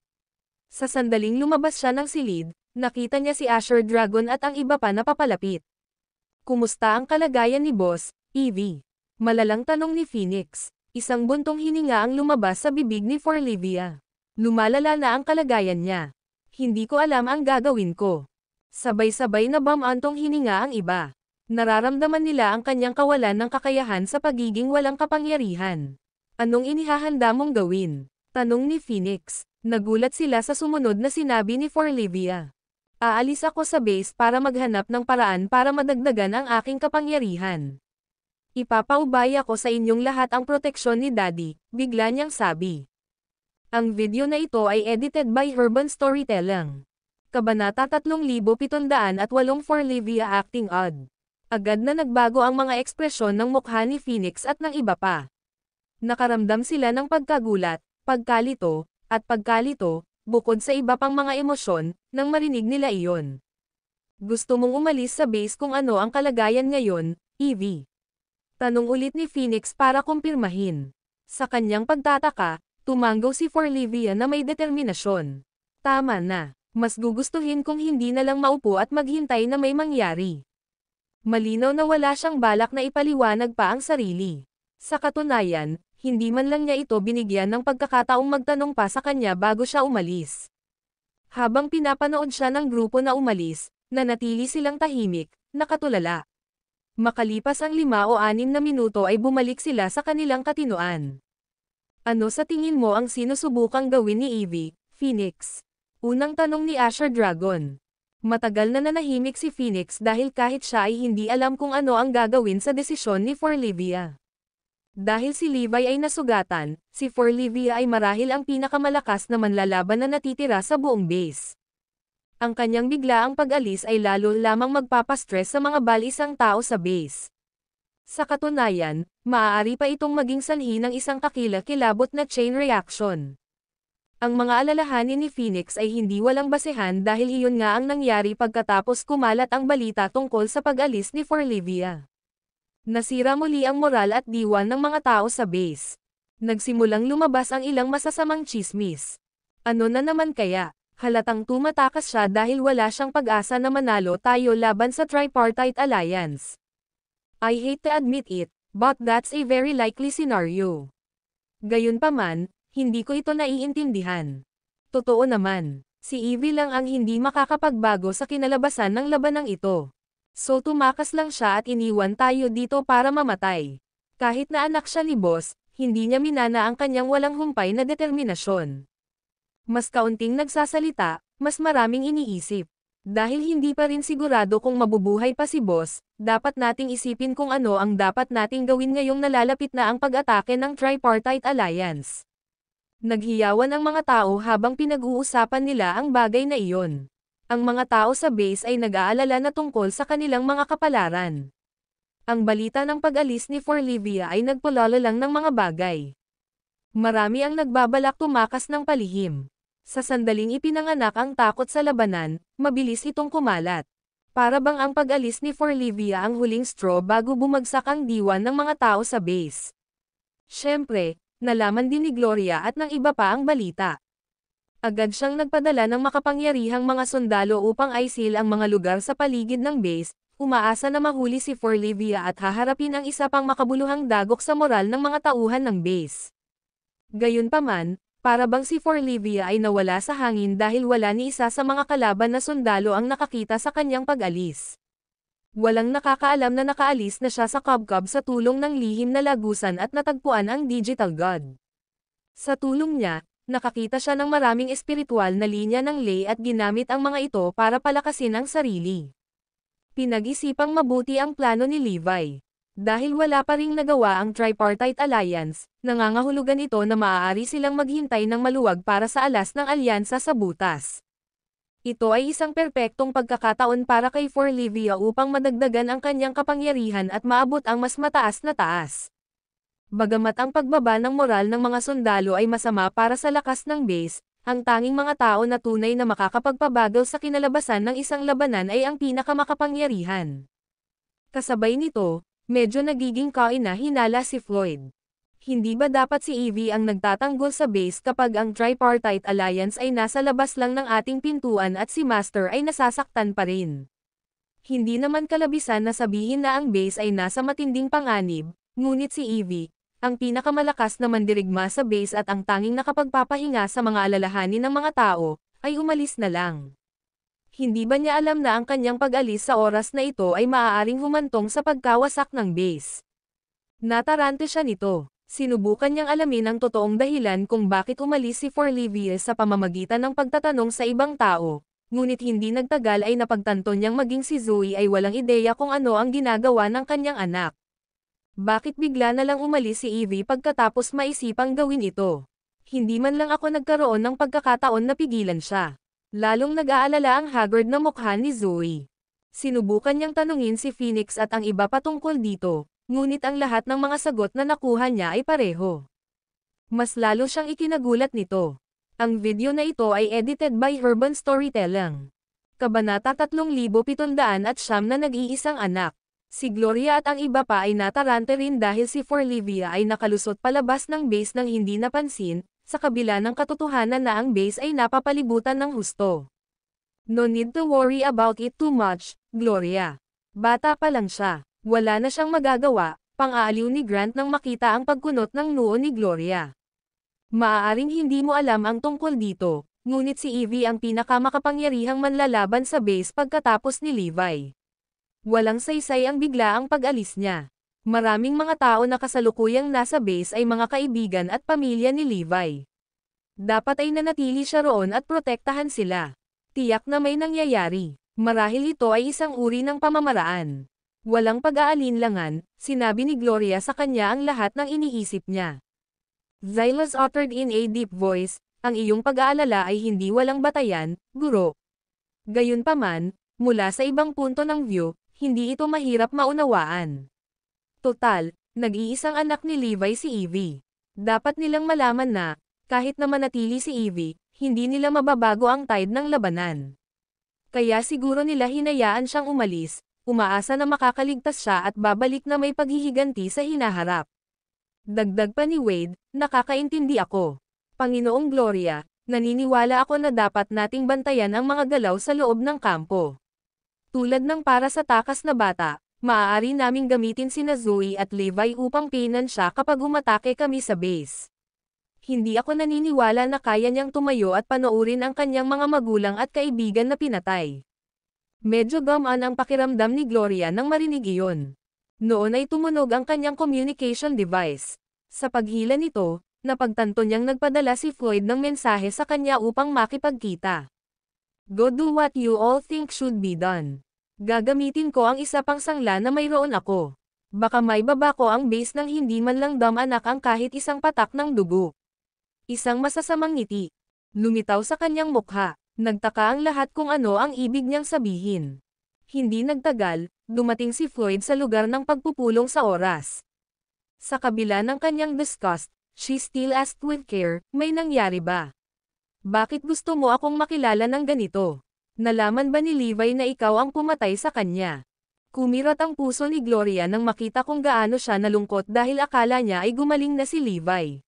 Sa sandaling lumabas siya ng silid, nakita niya si Asher Dragon at ang iba pa na papalapit. Kumusta ang kalagayan ni Boss, Evie? Malalang tanong ni Phoenix. Isang buntong hininga ang lumabas sa bibig ni Forlivia. Lumalala na ang kalagayan niya. Hindi ko alam ang gagawin ko. Sabay-sabay na bumantong hininga ang iba. Nararamdaman nila ang kanyang kawalan ng kakayahan sa pagiging walang kapangyarihan. Anong inihahanda mong gawin? Tanong ni Phoenix. Nagulat sila sa sumunod na sinabi ni Forlivia. Aalis ako sa base para maghanap ng paraan para madagdagan ang aking kapangyarihan. Ipapaubaya ko sa inyong lahat ang proteksyon ni Daddy, bigla niyang sabi. Ang video na ito ay edited by Herban Storytelling. Kabanata 3708 Forlivia acting odd. Agad na nagbago ang mga ekspresyon ng mukha ni Phoenix at ng iba pa. Nakaramdam sila ng pagkagulat, pagkalito, bukod sa iba pang mga emosyon, nang marinig nila iyon. Gusto mong umalis sa base kung ano ang kalagayan ngayon, Evie? Tanong ulit ni Phoenix para kumpirmahin. Sa kanyang pagtataka, tumanggaw si Forlivia na may determinasyon. Tama na, mas gugustuhin kung hindi na lang maupo at maghintay na may mangyari. Malinaw na wala siyang balak na ipaliwanag pa ang sarili. Sa katunayan, hindi man lang niya ito binigyan ng pagkakataong magtanong pa sa kanya bago siya umalis. Habang pinapanood siya ng grupo na umalis, nanatili silang tahimik, nakatulala. Makalipas ang 5 o 6 na minuto ay bumalik sila sa kanilang katinuan. Ano sa tingin mo ang sinusubukang gawin ni Evie, Phoenix? Unang tanong ni Asher Dragon. Matagal na nanahimik si Phoenix dahil kahit siya ay hindi alam kung ano ang gagawin sa desisyon ni Forlivia. Dahil si Levi ay nasugatan, si Forlivia ay marahil ang pinakamalakas na manlalaban na natitira sa buong base. Ang kanyang biglaang pag-alis ay lalo lamang magpapastress sa mga balisang tao sa base. Sa katunayan, maaari pa itong maging sanhi ng isang kakilakilabot na chain reaction. Ang mga alalahanin ni Phoenix ay hindi walang basehan dahil iyon nga ang nangyari pagkatapos kumalat ang balita tungkol sa pag-alis ni Forlivia. Nasira muli ang moral at diwan ng mga tao sa base. Nagsimulang lumabas ang ilang masasamang tsismis. Ano na naman kaya? Halatang tumatakas siya dahil wala siyang pag-asa na manalo tayo laban sa Tripartite Alliance. I hate to admit it, but that's a very likely scenario. Gayunpaman, hindi ko ito naiintindihan. Totoo naman, si Evie lang ang hindi makakapagbago sa kinalabasan ng labanang ito. So tumakas lang siya at iniwan tayo dito para mamatay. Kahit na anak siya ni boss, hindi niya minana ang kanyang walang humpay na determinasyon. Mas kaunting nagsasalita, mas maraming iniisip. Dahil hindi pa rin sigurado kung mabubuhay pa si boss, dapat nating isipin kung ano ang dapat nating gawin ngayong nalalapit na ang pag-atake ng Tripartite Alliance. Naghiyawan ang mga tao habang pinag-uusapan nila ang bagay na iyon. Ang mga tao sa base ay nag-aalala na tungkol sa kanilang mga kapalaran. Ang balita ng pag-alis ni Forlivia ay nagpulalo lang ng mga bagay. Marami ang nagbabalak tumakas ng palihim. Sa sandaling ipinanganak ang takot sa labanan, mabilis itong kumalat. Para bang ang pag-alis ni Forlivia ang huling straw bago bumagsak ang diwan ng mga tao sa base. Siyempre, nalaman din ni Gloria at ng iba pa ang balita. Agad siyang nagpadala ng makapangyarihang mga sundalo upang aisil ang mga lugar sa paligid ng base, umaasa na mahuli si Forlivia at haharapin ang isa pang makabuluhang dagok sa moral ng mga tauhan ng base. Gayunpaman, para bang si Forlivia ay nawala sa hangin dahil wala ni isa sa mga kalaban na sundalo ang nakakita sa kanyang pag-alis. Walang nakakaalam na nakaalis na siya sa Cubcub sa tulong ng lihim na lagusan at natagpuan ang Digital God. Sa tulong niya, nakakita siya ng maraming espiritual na linya ng ley at ginamit ang mga ito para palakasin ang sarili. Pinag-isipang mabuti ang plano ni Levi. Dahil wala pa ring nagawa ang Tripartite Alliance, nangangahulugan ito na maaari silang maghintay ng maluwag para sa alas ng alyansa sa butas. Ito ay isang perpektong pagkakataon para kay Forlivia upang madagdagan ang kanyang kapangyarihan at maabot ang mas mataas na taas. Bagamat ang pagbaba ng moral ng mga sundalo ay masama para sa lakas ng base, ang tanging mga tao na tunay na makakapagpabagal sa kinalabasan ng isang labanan ay ang pinakamakapangyarihan. Kasabay nito, medyo nagiging kaina-hinala si Floyd. Hindi ba dapat si Evie ang nagtatanggol sa base kapag ang Tripartite Alliance ay nasa labas lang ng ating pintuan at si Master ay nasasaktan pa rin? Hindi naman kalabisan na sabihin na ang base ay nasa matinding panganib, ngunit si Evie, ang pinakamalakas na mandirigma sa base at ang tanging nakapagpapahinga sa mga alalahanin ng mga tao, ay umalis na lang. Hindi ba niya alam na ang kanyang pag-alis sa oras na ito ay maaaring humantong sa pagkawasak ng base? Natarante siya nito. Sinubukan niyang alamin ang totoong dahilan kung bakit umalis si Forlivia sa pamamagitan ng pagtatanong sa ibang tao, ngunit hindi nagtagal ay napagtanto niyang maging si Zoe ay walang ideya kung ano ang ginagawa ng kanyang anak. Bakit bigla na lang umalis si Evie pagkatapos maisipang gawin ito? Hindi man lang ako nagkaroon ng pagkakataon na pigilan siya. Lalong nag-aalala ang haggard na mukha ni Zoe. Sinubukan niyang tanungin si Phoenix at ang iba patungkol dito, ngunit ang lahat ng mga sagot na nakuha niya ay pareho. Mas lalo siyang ikinagulat nito. Ang video na ito ay edited by Urban Storytelling. Kabanata 3700 na nag-iisang anak. Si Gloria at ang iba pa ay natarante rin dahil si Forlivia ay nakalusot palabas ng base nang hindi napansin, sa kabila ng katotohanan na ang base ay napapalibutan ng husto. No need to worry about it too much, Gloria. Bata pa lang siya. Wala na siyang magagawa, pang-aaliw ni Grant nang makita ang pagkunot ng noo ni Gloria. Maaaring hindi mo alam ang tungkol dito, ngunit si Evie ang pinakamakapangyarihang manlalaban sa base pagkatapos ni Levi. Walang saysay ang biglaang pag-alis niya. Maraming mga tao na kasalukuyang nasa base ay mga kaibigan at pamilya ni Levi. Dapat ay nanatili siya roon at protektahan sila. Tiyak na may nangyayari. Marahil ito ay isang uri ng pamamaraan. Walang pag-aalinlangan, sinabi ni Gloria sa kanya ang lahat ng iniisip niya. Xylas uttered in a deep voice, ang iyong pag-aalala ay hindi walang batayan, guro. Gayunpaman, mula sa ibang punto ng view, hindi ito mahirap maunawaan. Total, nag-iisang anak ni Levi si Evie. Dapat nilang malaman na, kahit na manatili si Evie, hindi nila mababago ang tide ng labanan. Kaya siguro nila hinayaan siyang umalis, umaasa na makakaligtas siya at babalik na may paghihiganti sa hinaharap. Dagdag pa ni Wade, nakakaintindi ako. Panginoong Gloria, naniniwala ako na dapat nating bantayan ang mga galaw sa loob ng kampo. Tulad ng para sa takas na bata, maaari naming gamitin sina Zoe at Levi upang pinan siya kapag umatake kami sa base. Hindi ako naniniwala na kaya niyang tumayo at panoorin ang kanyang mga magulang at kaibigan na pinatay. Medyo gamaan ang pakiramdam ni Gloria nang marinig iyon. Noon ay tumunog ang kanyang communication device. Sa paghila nito, napagtanto niyang nagpadala si Floyd ng mensahe sa kanya upang makipagkita. Go do what you all think should be done. Gagamitin ko ang isa pang sangla na mayroon ako. Baka may baba ko ang base nang hindi man lang damanak ang kahit isang patak ng dugo. Isang masasamang ngiti. Lumitaw sa kanyang mukha. Nagtaka ang lahat kung ano ang ibig niyang sabihin. Hindi nagtagal, dumating si Floyd sa lugar ng pagpupulong sa oras. Sa kabila ng kanyang disgust, she still asked with care, may nangyari ba? Bakit gusto mo akong makilala ng ganito? Nalaman ba ni Levi na ikaw ang pumatay sa kanya? Kumirat ang puso ni Gloria nang makita kung gaano siya nalungkot dahil akala niya ay gumaling na si Levi.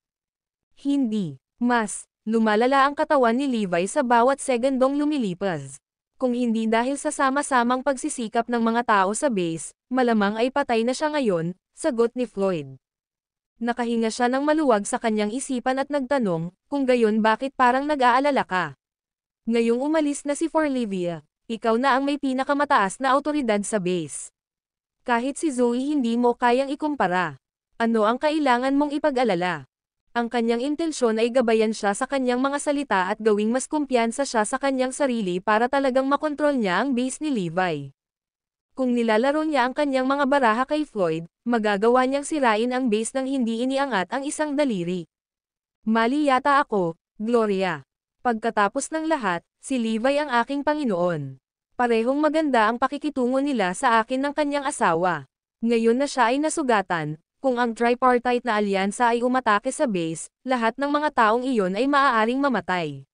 Hindi, mas, lumalala ang katawan ni Levi sa bawat segundong lumilipas. Kung hindi dahil sa sama-samang pagsisikap ng mga tao sa base, malamang ay patay na siya ngayon, sagot ni Floyd. Nakahinga siya ng maluwag sa kanyang isipan at nagtanong, kung gayon bakit parang nag-aalala ka? Ngayong umalis na si Forlivia, ikaw na ang may pinakamataas na autoridad sa base. Kahit si Zoe hindi mo kayang ikumpara. Ano ang kailangan mong ipag-alala? Ang kanyang intensyon ay gabayan siya sa kanyang mga salita at gawing mas kumpiyansa siya sa kanyang sarili para talagang makontrol niya ang base ni Levi. Kung nilalaro niya ang kanyang mga baraha kay Floyd, magagawa niyang sirain ang base nang hindi iniangat ang isang daliri. Mali yata ako, Gloria. Pagkatapos ng lahat, si Levi ang aking Panginoon. Parehong maganda ang pakikitungo nila sa akin ng kanyang asawa. Ngayon na siya ay nasugatan, kung ang tripartite na alyansa ay umatake sa base, lahat ng mga taong iyon ay maaaring mamatay.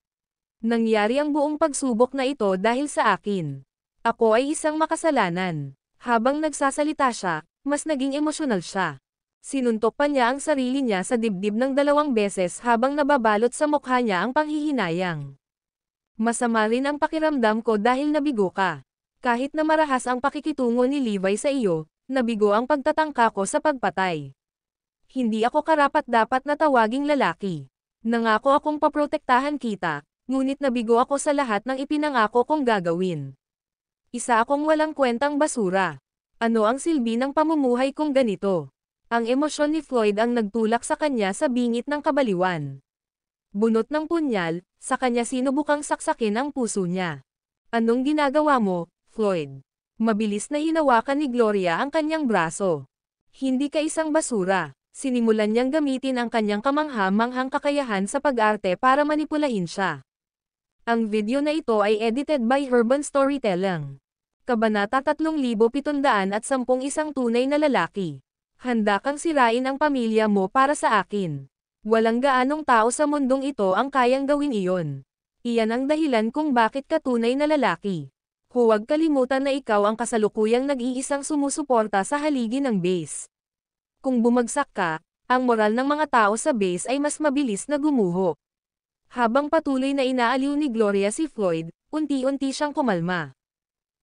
Nangyari ang buong pagsubok na ito dahil sa akin. Ako ay isang makasalanan. Habang nagsasalita siya, mas naging emosyonal siya. Sinuntok pa niya ang sarili niya sa dibdib ng 2 beses habang nababalot sa mukha niya ang panghihinayang. Masama rin ang pakiramdam ko dahil nabigo ka. Kahit na marahas ang pakikitungo ni Levi sa iyo, nabigo ang pagtatangka ko sa pagpatay. Hindi ako karapat-dapat na tawaging lalaki. Nangako akong paprotektahan kita, ngunit nabigo ako sa lahat ng ipinangako kong gagawin. Isa akong walang kwentang basura. Ano ang silbi ng pamumuhay kong ganito? Ang emosyon ni Floyd ang nagtulak sa kanya sa bingit ng kabaliwan. Bunot ng punyal, sa kanya sinubukang saksakin ang puso niya. Anong ginagawa mo, Floyd? Mabilis na hinawakan ni Gloria ang kanyang braso. Hindi ka isang basura. Sinimulan niyang gamitin ang kanyang kamangha-manghang kakayahan sa pag-arte para manipulahin siya. Ang video na ito ay edited by Urban Storytelling. Kabanata 3710 Isang tunay na lalaki. Handa kang sirain ang pamilya mo para sa akin. Walang gaanong tao sa mundong ito ang kayang gawin iyon. Iyan ang dahilan kung bakit ka tunay na lalaki. Huwag kalimutan na ikaw ang kasalukuyang nag-iisang sumusuporta sa haligi ng base. Kung bumagsak ka, ang moral ng mga tao sa base ay mas mabilis na gumuho. Habang patuloy na inaaliw ni Gloria si Floyd, unti-unti siyang kumalma.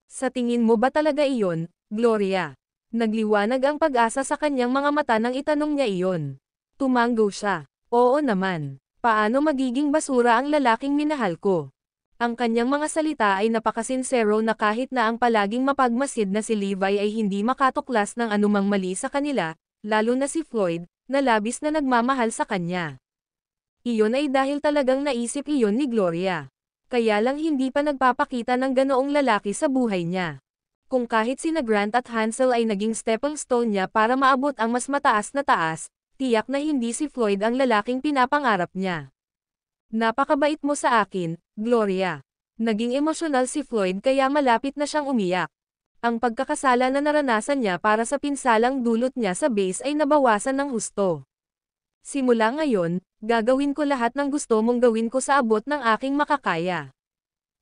Sa tingin mo ba talaga iyon, Gloria? Nagliwanag ang pag-asa sa kanyang mga mata nang itanong niya iyon. Tumanggo siya. Oo naman. Paano magiging basura ang lalaking minahal ko? Ang kanyang mga salita ay napakasinsero na kahit na ang palaging mapagmasid na si Levi ay hindi makatuklas ng anumang mali sa kanila, lalo na si Floyd, na labis na nagmamahal sa kanya. Iyon ay dahil talagang naisip iyon ni Gloria. Kaya lang hindi pa nagpapakita ng ganoong lalaki sa buhay niya. Kung kahit sina Grant at Hansel ay naging stepping stone niya para maabot ang mas mataas na taas, tiyak na hindi si Floyd ang lalaking pinapangarap niya. Napakabait mo sa akin, Gloria. Naging emosyonal si Floyd kaya malapit na siyang umiyak. Ang pagkakasala na naranasan niya para sa pinsalang dulot niya sa base ay nabawasan ng husto. Simula ngayon, gagawin ko lahat ng gusto mong gawin ko sa abot ng aking makakaya.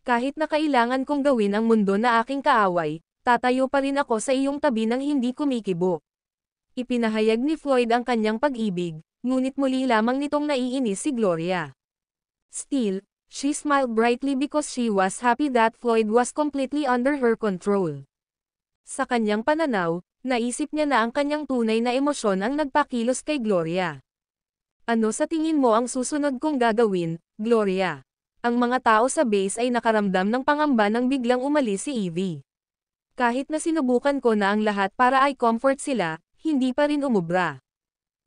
Kahit na kailangan kong gawin ang mundo na aking kaaway, tatayo pa rin ako sa iyong tabi nang hindi kumikibo. Ipinahayag ni Floyd ang kanyang pag-ibig, ngunit muli lamang nitong naiinis si Gloria. Still, she smiled brightly because she was happy that Floyd was completely under her control. Sa kanyang pananaw, naisip niya na ang kanyang tunay na emosyon ang nagpakilos kay Gloria. Ano sa tingin mo ang susunod kong gagawin, Gloria? Ang mga tao sa base ay nakaramdam ng pangamba nang biglang umalis si Evie. Kahit na sinubukan ko na ang lahat para ay comfort sila, hindi pa rin umubra.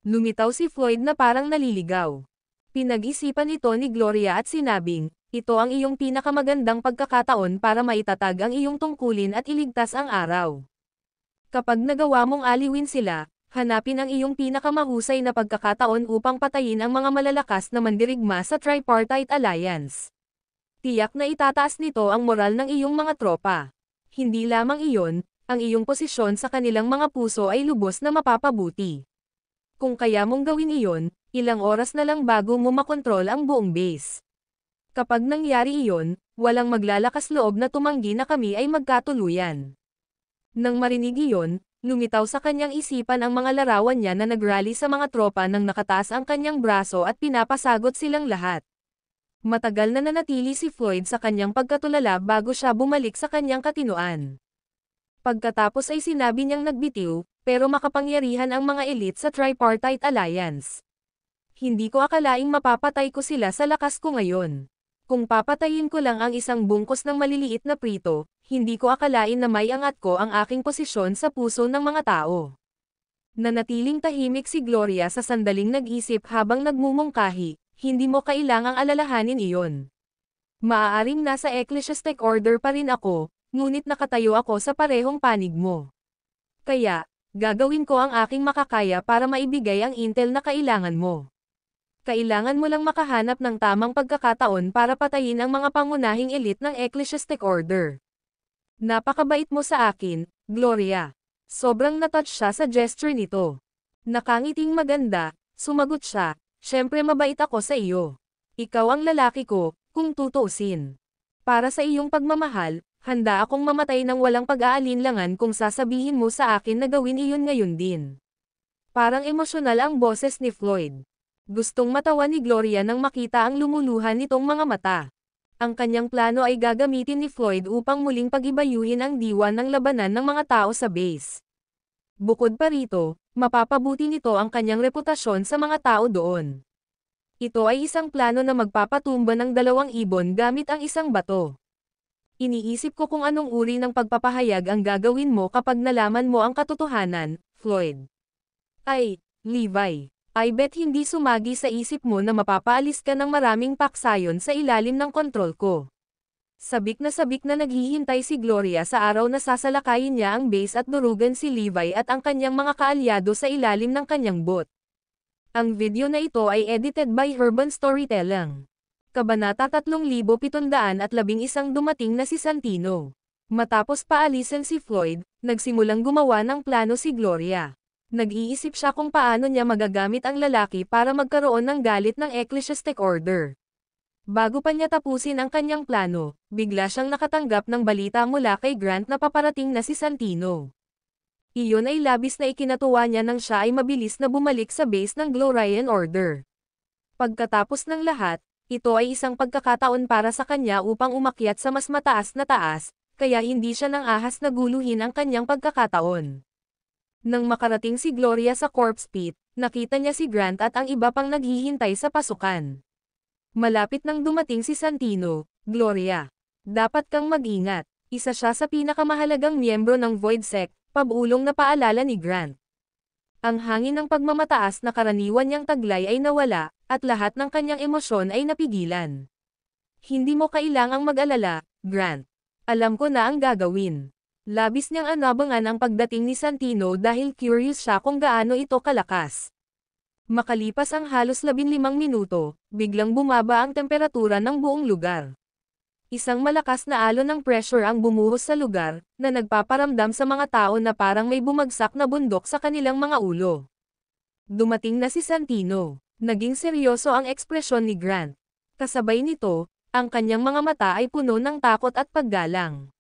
Lumitaw si Floyd na parang naliligaw. Pinag-isipan ito ni Gloria at sinabing, ito ang iyong pinakamagandang pagkakataon para maitatag ang iyong tungkulin at iligtas ang araw. Kapag nagawa mong aliwin sila, hanapin ang iyong pinakamahusay na pagkakataon upang patayin ang mga malalakas na mandirigma sa Tripartite Alliance. Tiyak na itataas nito ang moral ng iyong mga tropa. Hindi lamang iyon, ang iyong posisyon sa kanilang mga puso ay lubos na mapapabuti. Kung kaya mong gawin iyon, ilang oras na lang bago mo makontrol ang buong base. Kapag nangyari iyon, walang maglalakas loob na tumanggi na kami ay magkatuluyan. Nang marinig iyon, lumitaw sa kanyang isipan ang mga larawan niya na nagrally sa mga tropa nang nakataas ang kanyang braso at pinapasagot silang lahat. Matagal na nanatili si Floyd sa kanyang pagkatulala bago siya bumalik sa kanyang katinoan. Pagkatapos ay sinabi niyang nagbitiw, pero makapangyarihan ang mga elite sa Tripartite Alliance. Hindi ko akalaing mapapatay ko sila sa lakas ko ngayon. Kung papatayin ko lang ang isang bungkos ng maliliit na prito, hindi ko akalain na may angat ko ang aking posisyon sa puso ng mga tao. Nanatiling tahimik si Gloria sa sandaling nag-isip habang nagmumungkahi, hindi mo kailangang alalahanin iyon. Maaaring nasa ecclesiastic order pa rin ako, ngunit nakatayo ako sa parehong panig mo. Kaya, gagawin ko ang aking makakaya para maibigay ang intel na kailangan mo. Kailangan mo lang makahanap ng tamang pagkakataon para patayin ang mga pangunahing elite ng ecclesiastic order. Napakabait mo sa akin, Gloria. Sobrang natouch siya sa gesture nito. Nakangiting maganda, sumagot siya, syempre mabait ako sa iyo. Ikaw ang lalaki ko, kung tutuusin. Para sa iyong pagmamahal, handa akong mamatay ng walang pag-aalinlangan kung sasabihin mo sa akin na gawin iyon ngayon din. Parang emosyonal ang boses ni Floyd. Gustong matawa ni Gloria nang makita ang lumuluhan nitong mga mata. Ang kanyang plano ay gagamitin ni Floyd upang muling pag-ibayuhin ang diwa ng labanan ng mga tao sa base. Bukod pa rito, mapapabuti nito ang kanyang reputasyon sa mga tao doon. Ito ay isang plano na magpapatumba ng 2 ibon gamit ang isang bato. Iniisip ko kung anong uri ng pagpapahayag ang gagawin mo kapag nalaman mo ang katotohanan, Floyd. Ay, Levi, I bet hindi sumagi sa isip mo na mapapaalis ka ng maraming paksayon sa ilalim ng kontrol ko. Sabik na naghihintay si Gloria sa araw na sasalakayin niya ang base at durugan si Levi at ang kanyang mga kaalyado sa ilalim ng kanyang boat. Ang video na ito ay edited by Urban Storytelling. Kabanata 3711 dumating na si Santino. Matapos paalisan si Floyd, nagsimulang gumawa ng plano si Gloria. Nag-iisip siya kung paano niya magagamit ang lalaki para magkaroon ng galit ng ecclesiastic order. Bago pa niya tapusin ang kanyang plano, bigla siyang nakatanggap ng balita mula kay Grant na paparating na si Santino. Iyon ay labis na ikinatuwa niya nang siya ay mabilis na bumalik sa base ng Glorian Order. Pagkatapos ng lahat, ito ay isang pagkakataon para sa kanya upang umakyat sa mas mataas na taas, kaya hindi siya nang ahas na guluhin ang kanyang pagkakataon. Nang makarating si Gloria sa corpse pit, nakita niya si Grant at ang iba pang naghihintay sa pasukan. Malapit nang dumating si Santino, Gloria. Dapat kang mag-ingat. Isa siya sa pinakamahalagang miyembro ng Void Sect, pabulong na paalala ni Grant. Ang hangin ng pagmamataas na karaniwan niyang taglay ay nawala, at lahat ng kanyang emosyon ay napigilan. Hindi mo kailangang mag-alala, Grant. Alam ko na ang gagawin. Labis niyang anabangan ang pagdating ni Santino dahil curious siya kung gaano ito kalakas. Makalipas ang halos 15 minuto, biglang bumaba ang temperatura ng buong lugar. Isang malakas na alon ng pressure ang bumuhos sa lugar, na nagpaparamdam sa mga tao na parang may bumagsak na bundok sa kanilang mga ulo. Dumating na si Santino. Naging seryoso ang ekspresyon ni Grant. Kasabay nito, ang kanyang mga mata ay puno ng takot at paggalang.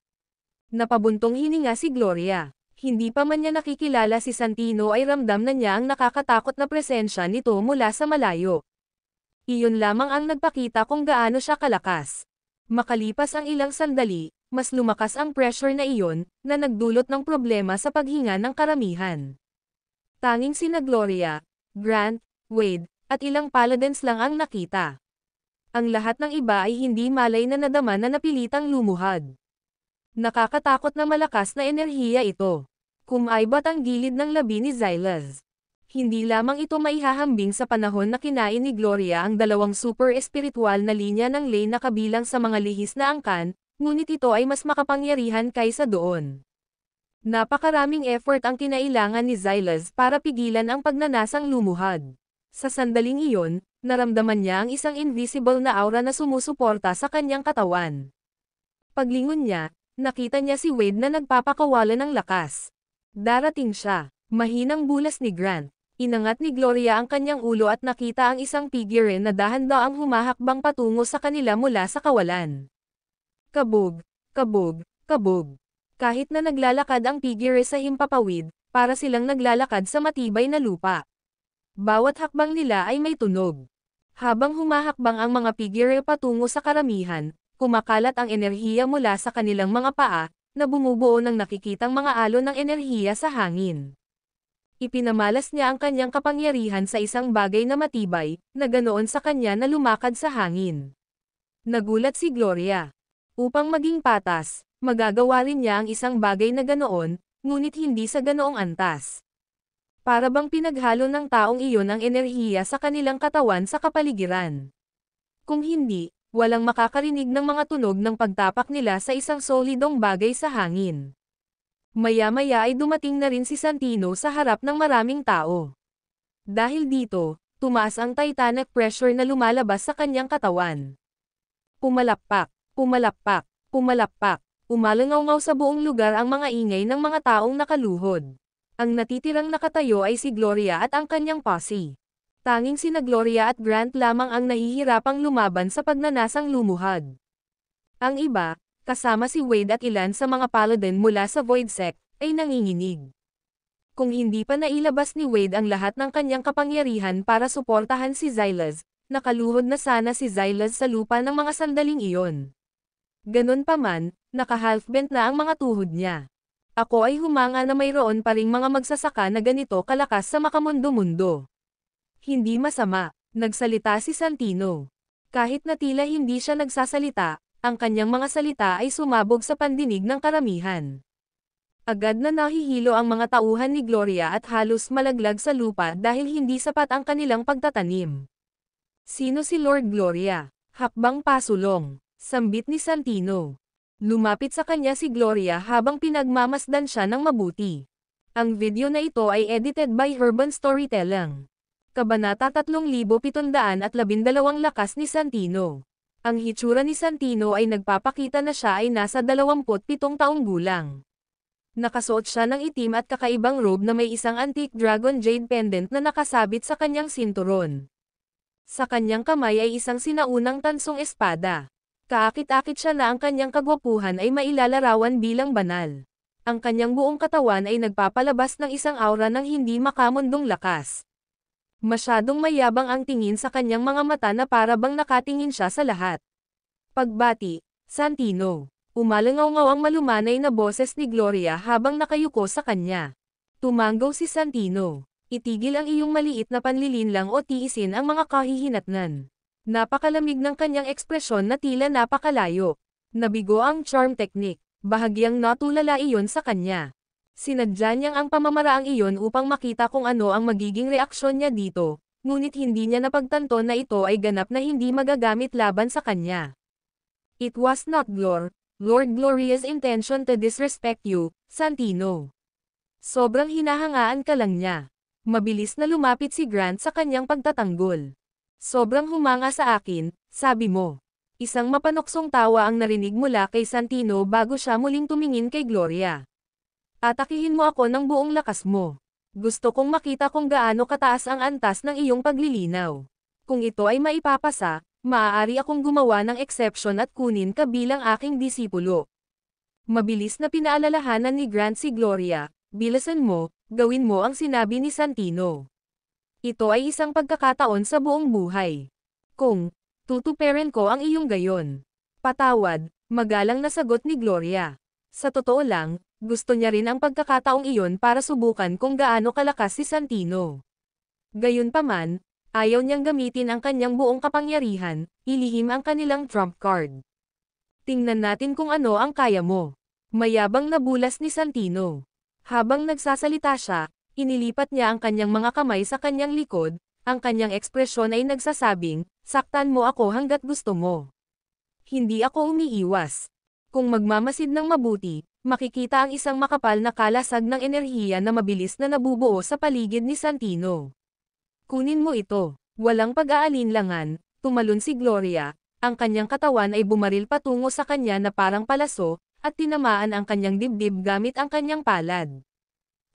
Napabuntong hininga si Gloria. Hindi pa man niya nakikilala si Santino ay ramdam na niya ang nakakatakot na presensya nito mula sa malayo. Iyon lamang ang nagpakita kung gaano siya kalakas. Makalipas ang ilang sandali, mas lumakas ang pressure na iyon, na nagdulot ng problema sa paghinga ng karamihan. Tanging sina Gloria, Grant, Wade, at ilang paladins lang ang nakita. Ang lahat ng iba ay hindi malay na nadama na napilitang lumuhad. Nakakatakot na malakas na enerhiya ito. Kumaibat ang gilid ng labi ni Xylas. Hindi lamang ito maihahambing sa panahon na kinain ni Gloria ang dalawang super espiritual na linya ng Ley na kabilang sa mga lihis na angkan, ngunit ito ay mas makapangyarihan kaysa doon. Napakaraming effort ang kinailangan ni Xylas para pigilan ang pagnanasang lumuhad. Sa sandaling iyon, naramdaman niya ang isang invisible na aura na sumusuporta sa kanyang katawan. Paglingon niya, nakita niya si Wade na nagpapakawala ng lakas. Darating siya. Mahinang bulas ni Grant. Inangat ni Gloria ang kanyang ulo at nakita ang isang figure na dahan-daang humahakbang patungo sa kanila mula sa kawalan. Kabog, kabog, kabog. Kahit na naglalakad ang figure sa himpapawid, para silang naglalakad sa matibay na lupa. Bawat hakbang nila ay may tunog. Habang humahakbang ang mga figure patungo sa karamihan, kumakalat ang enerhiya mula sa kanilang mga paa, na bumubuo ng nakikitang mga alon ng enerhiya sa hangin. Ipinamalas niya ang kanyang kapangyarihan sa isang bagay na matibay, na ganoon sa kanya na lumakad sa hangin. Nagulat si Gloria. Upang maging patas, magagawa rin niya ang isang bagay na ganoon, ngunit hindi sa ganoong antas. Para bang pinaghalo ng taong iyon ang enerhiya sa kanilang katawan sa kapaligiran. Kung hindi, walang makakarinig ng mga tunog ng pagtapak nila sa isang solidong bagay sa hangin. Maya-maya ay dumating na rin si Santino sa harap ng maraming tao. Dahil dito, tumaas ang titanic pressure na lumalabas sa kanyang katawan. Pumalakpak, pumalakpak, pumalakpak, umalangaw-ngaw sa buong lugar ang mga ingay ng mga taong nakaluhod. Ang natitirang nakatayo ay si Gloria at ang kanyang posse. Tanging sina Gloria at Grant lamang ang nahihirapang lumaban sa pagnanasang lumuhad. Ang iba, kasama si Wade at ilan sa mga paladin mula sa Void Sect, ay nanginginig. Kung hindi pa nailabas ni Wade ang lahat ng kanyang kapangyarihan para suportahan si Xylas, nakaluhod na sana si Xylas sa lupa ng mga sandaling iyon. Ganun pa man, naka-half-bent na ang mga tuhod niya. Ako ay humanga na mayroon pa ring mga magsasaka na ganito kalakas sa makamundo-mundo. Hindi masama, nagsalita si Santino. Kahit na tila hindi siya nagsasalita, ang kanyang mga salita ay sumabog sa pandinig ng karamihan. Agad na nahihilo ang mga tauhan ni Gloria at halos malaglag sa lupa dahil hindi sapat ang kanilang pagtatanim. Sino si Lord Gloria? Hakbang pasulong. Sambit ni Santino. Lumapit sa kanya si Gloria habang pinagmamasdan siya ng mabuti. Ang video na ito ay edited by Urban Storytelling. Kabanata 3712 Lakas ni Santino. Ang hitsura ni Santino ay nagpapakita na siya ay nasa 27 taong gulang. Nakasuot siya ng itim at kakaibang robe na may isang antique dragon jade pendant na nakasabit sa kanyang sinturon. Sa kanyang kamay ay isang sinaunang tansong espada. Kaakit-akit siya na ang kanyang kagwapuhan ay mailalarawan bilang banal. Ang kanyang buong katawan ay nagpapalabas ng isang aura ng hindi makamundong lakas. Masyadong mayabang ang tingin sa kanyang mga mata na para bang nakatingin siya sa lahat. Pagbati, Santino. Umalangaw-ngaw ang malumanay na boses ni Gloria habang nakayuko sa kanya. Tumanggaw si Santino. Itigil ang iyong maliit na panlilinlang o tiisin ang mga kahihinatnan. Napakalamig ng kanyang ekspresyon na tila napakalayo. Nabigo ang charm technique. Bahagyang natulala iyon sa kanya. Sinadya niyang ang pamamaraang iyon upang makita kung ano ang magiging reaksyon niya dito, ngunit hindi niya napagtanto na ito ay ganap na hindi magagamit laban sa kanya. It was not Lord Gloria's intention to disrespect you, Santino. Sobrang hinahangaan ka lang niya. Mabilis na lumapit si Grant sa kanyang pagtatanggol. Sobrang humanga sa akin, sabi mo. Isang mapanoksong tawa ang narinig mula kay Santino bago siya muling tumingin kay Gloria. Atakihin mo ako ng buong lakas mo. Gusto kong makita kung gaano kataas ang antas ng iyong paglilinaw. Kung ito ay maipapasa, maaari akong gumawa ng exception at kunin ka bilang aking disipulo. Mabilis na pinaalalahanan ni Grant si Gloria, bilasan mo, gawin mo ang sinabi ni Santino. Ito ay isang pagkakataon sa buong buhay. Kung tutuperin ko ang iyong gayon. Patawad, magalang na sagot ni Gloria. Sa totoo lang, gusto niya rin ang pagkakataong iyon para subukan kung gaano kalakas si Santino. Gayunpaman, ayaw niyang gamitin ang kanyang buong kapangyarihan, ilihim ang kanilang trump card. Tingnan natin kung ano ang kaya mo. Mayabang na bulas ni Santino. Habang nagsasalita siya, inilipat niya ang kanyang mga kamay sa kanyang likod, ang kanyang ekspresyon ay nagsasabing, saktan mo ako hanggat gusto mo. Hindi ako umiiwas. Kung magmamasid ng mabuti, makikita ang isang makapal na kalasag ng enerhiya na mabilis na nabubuo sa paligid ni Santino. Kunin mo ito. Walang pag-aalinlangan, tumalon si Gloria, ang kanyang katawan ay bumaril patungo sa kanya na parang palaso, at tinamaan ang kanyang dibdib gamit ang kanyang palad.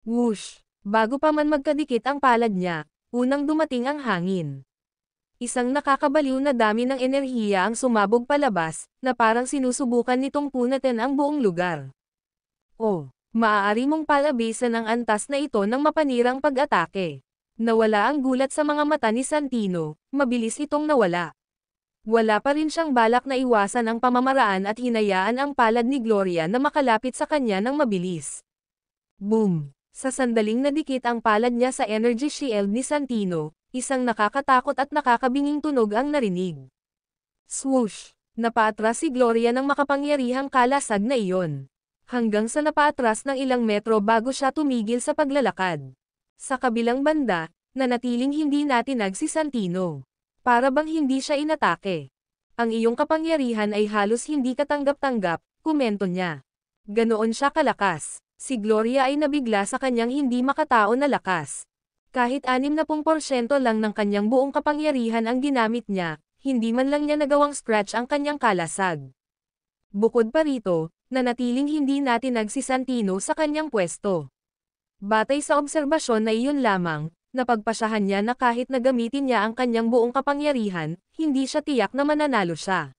Whoosh! Bago pa man magkadikit ang palad niya, unang dumating ang hangin. Isang nakakabaliw na dami ng enerhiya ang sumabog palabas, na parang sinusubukan nitong punatin ang buong lugar. Oh, maaari mong palabisan ang antas na ito ng mapanirang pag-atake. Nawala ang gulat sa mga mata ni Santino, mabilis itong nawala. Wala pa rin siyang balak na iwasan ang pamamaraan at hinayaan ang palad ni Gloria na makalapit sa kanya ng mabilis. Boom! Sa sandaling nadikit ang palad niya sa energy shield ni Santino, isang nakakatakot at nakakabinging tunog ang narinig. Swoosh! Napaatras si Gloria ng makapangyarihang kalasag na iyon. Hanggang sa napaatras ng ilang metro bago siya tumigil sa paglalakad. Sa kabilang banda, nanatiling hindi natinag si Santino. Para bang hindi siya inatake. Ang iyong kapangyarihan ay halos hindi katanggap-tanggap, komento niya. Ganoon siya kalakas. Si Gloria ay nabigla sa kanyang hindi makatao na lakas. Kahit 60% lang ng kanyang buong kapangyarihan ang ginamit niya, hindi man lang niya nagawang scratch ang kanyang kalasag. Bukod pa rito, nanatiling hindi natinag si Santino sa kanyang pwesto. Batay sa obserbasyon na iyon lamang, napagpasyahan niya na kahit nagamitin niya ang kanyang buong kapangyarihan, hindi siya tiyak na mananalo siya.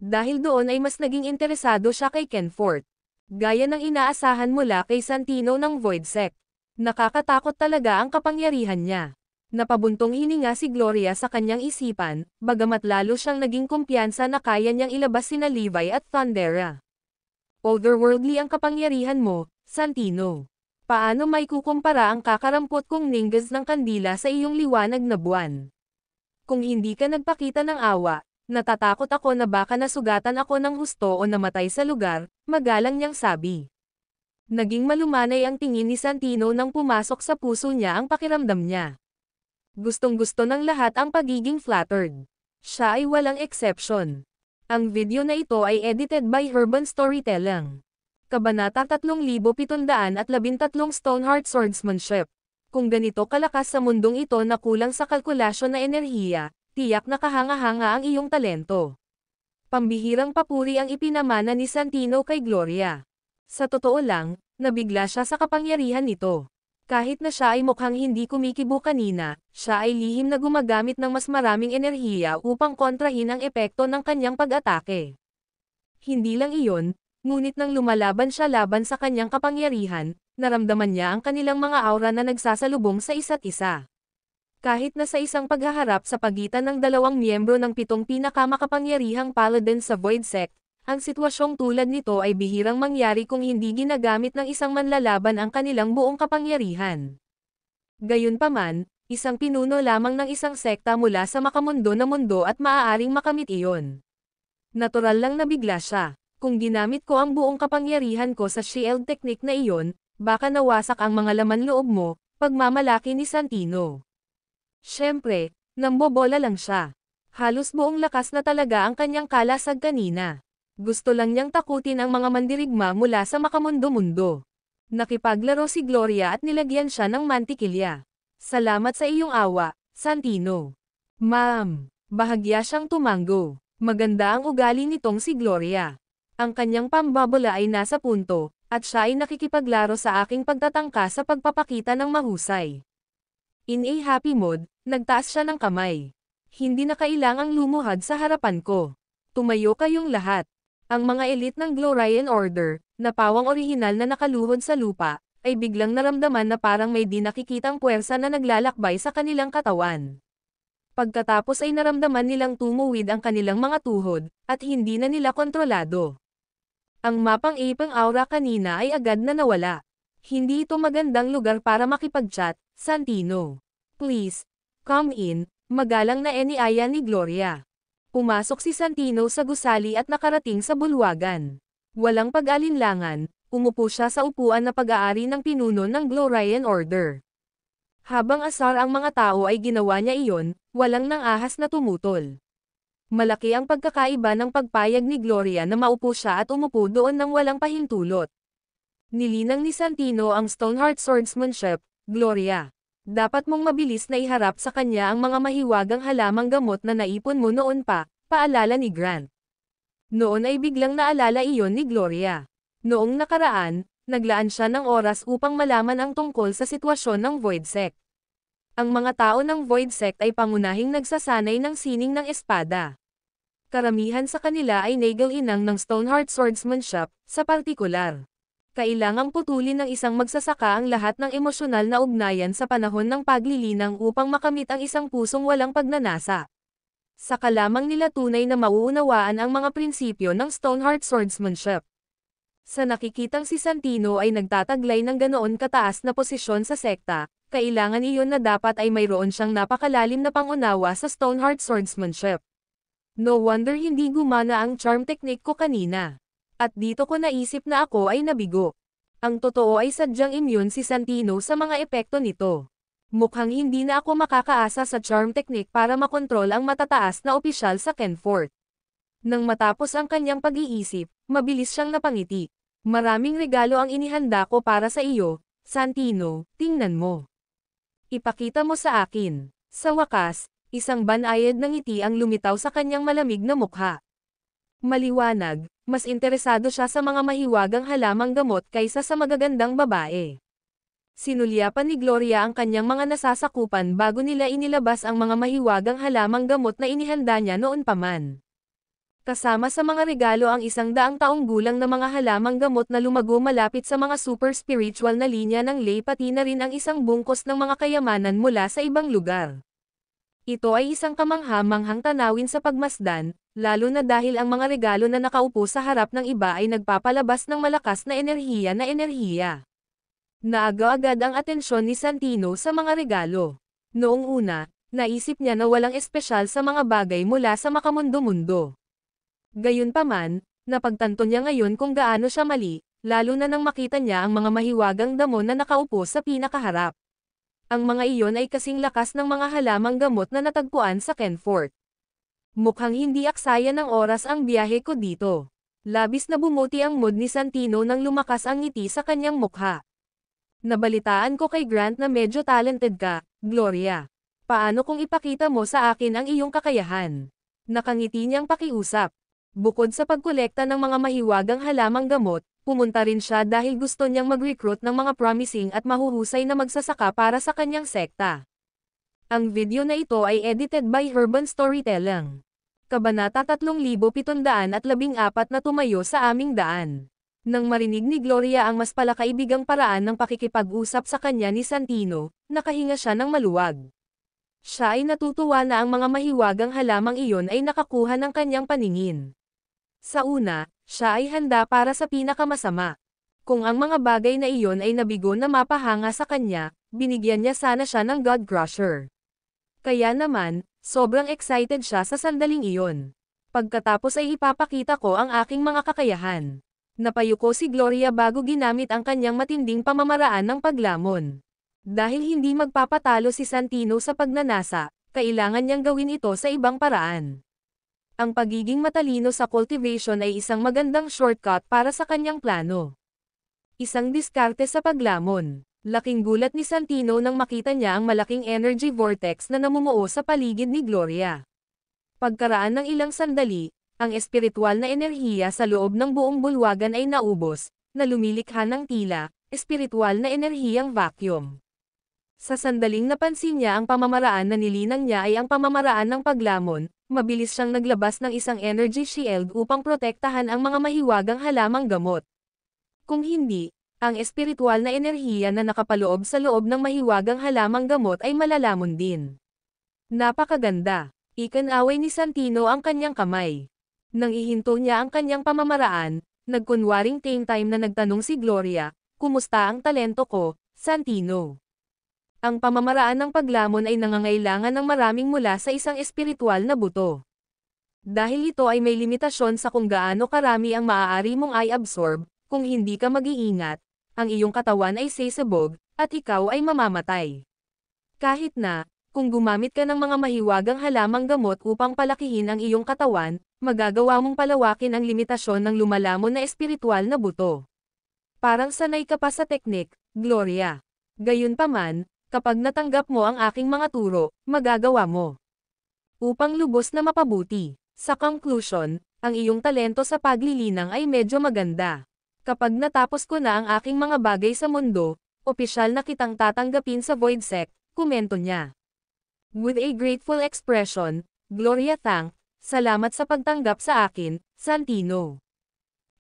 Dahil doon ay mas naging interesado siya kay Kenfort. Gaya ng inaasahan mula kay Santino ng Voidsec. Nakakatakot talaga ang kapangyarihan niya. Napabuntong hininga si Gloria sa kanyang isipan, bagamat lalo siyang naging kumpiyansa na kaya niyang ilabas sina Levi at Thundera. Otherworldly ang kapangyarihan mo, Santino. Paano may kukumpara ang kakarampot kong ningas ng kandila sa iyong liwanag na buwan? Kung hindi ka nagpakita ng awa, natatakot ako na baka nasugatan ako ng husto o namatay sa lugar, magalang niyang sabi. Naging malumanay ang tingin ni Santino nang pumasok sa puso niya ang pakiramdam niya. Gustong-gusto ng lahat ang pagiging flattered. Siya ay walang exception. Ang video na ito ay edited by Urban Storytelling. Kabanata 3713 Stoneheart Swordsmanship. Kung ganito kalakas sa mundong ito na kulang sa kalkulasyon na enerhiya, tiyak na kahanga-hanga ang iyong talento. Pambihirang papuri ang ipinamana ni Santino kay Gloria. Sa totoo lang, nabigla siya sa kapangyarihan nito. Kahit na siya ay mukhang hindi kumikibo kanina, siya ay lihim na gumagamit ng mas maraming enerhiya upang kontrahin ang epekto ng kanyang pag-atake. Hindi lang iyon, ngunit nang lumalaban siya laban sa kanyang kapangyarihan, naramdaman niya ang kanilang mga aura na nagsasalubong sa isa't isa. Kahit na sa isang paghaharap sa pagitan ng dalawang miyembro ng 7 pinakamakapangyarihang paladin sa Void Sect, ang sitwasyong tulad nito ay bihirang mangyari kung hindi ginagamit ng isang manlalaban ang kanilang buong kapangyarihan. Gayunpaman, isang pinuno lamang ng isang sekta mula sa makamundo na mundo at maaaring makamit iyon. Natural lang nabigla siya. Kung ginamit ko ang buong kapangyarihan ko sa shield technique na iyon, baka nawasak ang mga laman loob mo, pagmamalaki ni Santino. Siyempre, nambobola lang siya. Halos buong lakas na talaga ang kanyang kalasag kanina. Gusto lang niyang takutin ang mga mandirigma mula sa makamundo-mundo. Nakipaglaro si Gloria at nilagyan siya ng mantikilya. Salamat sa iyong awa, Santino. Ma'am, bahagya siyang tumango. Maganda ang ugali nitong si Gloria. Ang kanyang pambabola ay nasa punto, at siya ay nakikipaglaro sa aking pagtatangka sa pagpapakita ng mahusay. In a happy mood, nagtaas siya ng kamay. Hindi na kailangang lumuhad sa harapan ko. Tumayo kayong lahat. Ang mga elite ng Glorian Order, na pawang orihinal na nakaluhod sa lupa, ay biglang naramdaman na parang may di nakikitang puwersa na naglalakbay sa kanilang katawan. Pagkatapos ay naramdaman nilang tumuwid ang kanilang mga tuhod, at hindi na nila kontrolado. Ang mapang-ipang aura kanina ay agad na nawala. Hindi ito magandang lugar para makipag-chat, Santino. Please, come in, magalang na iniaya ni Gloria. Pumasok si Santino sa gusali at nakarating sa bulwagan. Walang pag-alinlangan, umupo siya sa upuan na pag-aari ng pinuno ng Glorian Order. Habang asar ang mga tao ay ginawa niya iyon, walang nang ahas na tumutol. Malaki ang pagkakaiba ng pagpayag ni Gloria na maupo siya at umupo doon nang walang pahintulot. Nilinang ni Santino ang Stoneheart Swordsmanship, Gloria. Dapat mong mabilis na iharap sa kanya ang mga mahiwagang halamang gamot na naipon mo noon pa, paalala ni Grant. Noon ay biglang naalala iyon ni Gloria. Noong nakaraan, naglaan siya ng oras upang malaman ang tungkol sa sitwasyon ng Void Sect. Ang mga tao ng Void Sect ay pangunahing nagsasanay ng sining ng espada. Karamihan sa kanila ay nagal-inang ng Stoneheart Swordsmanship, sa partikular. Kailangang putulin ng isang magsasaka ang lahat ng emosyonal na ugnayan sa panahon ng paglilinang upang makamit ang isang pusong walang pagnanasa. Saka lamang nila tunay na mauunawaan ang mga prinsipyo ng Stoneheart Swordsmanship. Sa nakikitang si Santino ay nagtataglay ng ganoon kataas na posisyon sa sekta, kailangan iyon na dapat ay mayroon siyang napakalalim na pangunawa sa Stoneheart Swordsmanship. No wonder hindi gumana ang charm technique ko kanina. At dito ko naisip na ako ay nabigo. Ang totoo ay sadyang immune si Santino sa mga epekto nito. Mukhang hindi na ako makakaasa sa charm technique para makontrol ang matataas na opisyal sa Kenfort. Nang matapos ang kanyang pag-iisip, mabilis siyang napangiti. Maraming regalo ang inihanda ko para sa iyo, Santino, tingnan mo. Ipakita mo sa akin. Sa wakas, isang banayad ng ngiti ang lumitaw sa kanyang malamig na mukha. Maliwanag, mas interesado siya sa mga mahiwagang halamang gamot kaysa sa magagandang babae. Sinulyapan ni Gloria ang kanyang mga nasasakupan bago nila inilabas ang mga mahiwagang halamang gamot na inihanda niya noon pa man. Kasama sa mga regalo ang 100 taong gulang na mga halamang gamot na lumago malapit sa mga super spiritual na linya ng lay pati na rin ang isang bungkos ng mga kayamanan mula sa ibang lugar. Ito ay isang kamangha-manghang tanawin sa pagmasdan, lalo na dahil ang mga regalo na nakaupo sa harap ng iba ay nagpapalabas ng malakas na enerhiya. Naagaw-agad ang atensyon ni Santino sa mga regalo. Noong una, naisip niya na walang espesyal sa mga bagay mula sa makamundo-mundo. Gayunpaman, napagtanto niya ngayon kung gaano siya mali, lalo na nang makita niya ang mga mahiwagang damo na nakaupo sa pinakaharap. Ang mga iyon ay kasing lakas ng mga halamang gamot na natagpuan sa Kenfort. Mukhang hindi aksaya ng oras ang biyahe ko dito. Labis na bumuti ang mood ni Santino nang lumakas ang ngiti sa kanyang mukha. Nabalitaan ko kay Grant na medyo talented ka, Gloria. Paano kung ipakita mo sa akin ang iyong kakayahan? Nakangiti niyang pakiusap. Bukod sa pagkolekta ng mga mahiwagang halamang gamot, Pumunta rin siya dahil gusto niyang mag-recruit ng mga promising at mahuhusay na magsasaka para sa kanyang sekta. Ang video na ito ay edited by Urban Storytelling. Kabanata 3714 na tumayo sa aming daan. Nang marinig ni Gloria ang mas palakaibigang paraan ng pakikipag-usap sa kanya ni Santino, nakahinga siya ng maluwag. Siya ay natutuwa na ang mga mahiwagang halamang iyon ay nakakuha ng kanyang paningin. Sa una, siya ay handa para sa pinakamasama. Kung ang mga bagay na iyon ay nabigo na mapahanga sa kanya, binigyan niya sana siya ng God Crusher. Kaya naman, sobrang excited siya sa sandaling iyon. Pagkatapos ay ipapakita ko ang aking mga kakayahan. Napayuko si Gloria bago ginamit ang kanyang matinding pamamaraan ng paglamon. Dahil hindi magpapatalo si Santino sa pagnanasa, kailangan niyang gawin ito sa ibang paraan. Ang pagiging matalino sa cultivation ay isang magandang shortcut para sa kanyang plano. Isang diskarte sa paglamon. Laking gulat ni Santino nang makita niya ang malaking energy vortex na namumuo sa paligid ni Gloria. Pagkaraan ng ilang sandali, ang espiritual na enerhiya sa loob ng buong bulwagan ay naubos, na lumilikha ng tila, espiritual na enerhiyang vacuum. Sa sandaling napansin niya ang pamamaraan na nilinang niya ay ang pamamaraan ng paglamon, mabilis siyang naglabas ng isang energy shield upang protektahan ang mga mahiwagang halamang gamot. Kung hindi, ang espiritual na enerhiya na nakapaloob sa loob ng mahiwagang halamang gamot ay malalamon din. Napakaganda! Ikinaway ni Santino ang kanyang kamay. Nang ihinto niya ang kanyang pamamaraan, nagkunwaring tame time na nagtanong si Gloria, "Kumusta ang talento ko, Santino?" Ang pamamaraan ng paglamon ay nangangailangan ng maraming mula sa isang espiritual na buto. Dahil ito ay may limitasyon sa kung gaano karami ang maaari mong i-absorb, kung hindi ka mag-iingat, ang iyong katawan ay sasabog, at ikaw ay mamamatay. Kahit na, kung gumamit ka ng mga mahiwagang halamang gamot upang palakihin ang iyong katawan, magagawa mong palawakin ang limitasyon ng lumalamon na espiritual na buto. Parang sanay ka pa sa teknik, Gloria. Gayunpaman, kapag natanggap mo ang aking mga turo, magagawa mo. Upang lubos na mapabuti. Sa conclusion, ang iyong talento sa paglilinang ay medyo maganda. Kapag natapos ko na ang aking mga bagay sa mundo, opisyal na kitang tatanggapin sa Void Sect, komento niya. With a grateful expression, Gloria thanked, "Salamat sa pagtanggap sa akin, Santino."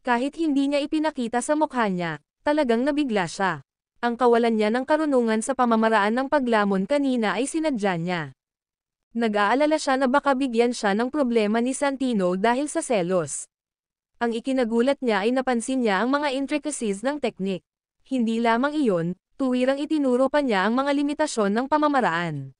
Kahit hindi niya ipinakita sa mukha niya, talagang nabigla siya. Ang kawalan niya ng karunungan sa pamamaraan ng paglamon kanina ay sinadya niya. Nag-aalala siya na baka bigyan siya ng problema ni Santino dahil sa selos. Ang ikinagulat niya ay napansin niya ang mga intricacies ng teknik. Hindi lamang iyon, tuwirang itinuro pa niya ang mga limitasyon ng pamamaraan.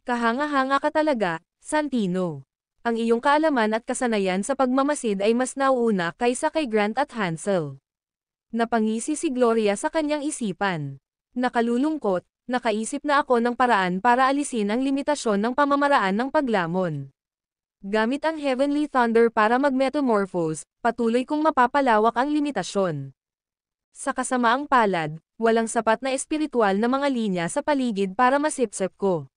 Kahanga-hanga ka talaga, Santino. Ang iyong kaalaman at kasanayan sa pagmamasid ay mas nauuna kaysa kay Grant at Hansel. Napangisi si Gloria sa kanyang isipan. Nakalulungkot, nakaisip na ako ng paraan para alisin ang limitasyon ng pamamaraan ng paglamon. Gamit ang Heavenly Thunder para mag-metamorphose, patuloy kong mapapalawak ang limitasyon. Sa kasamaang palad, walang sapat na espiritual na mga linya sa paligid para masipsip ko.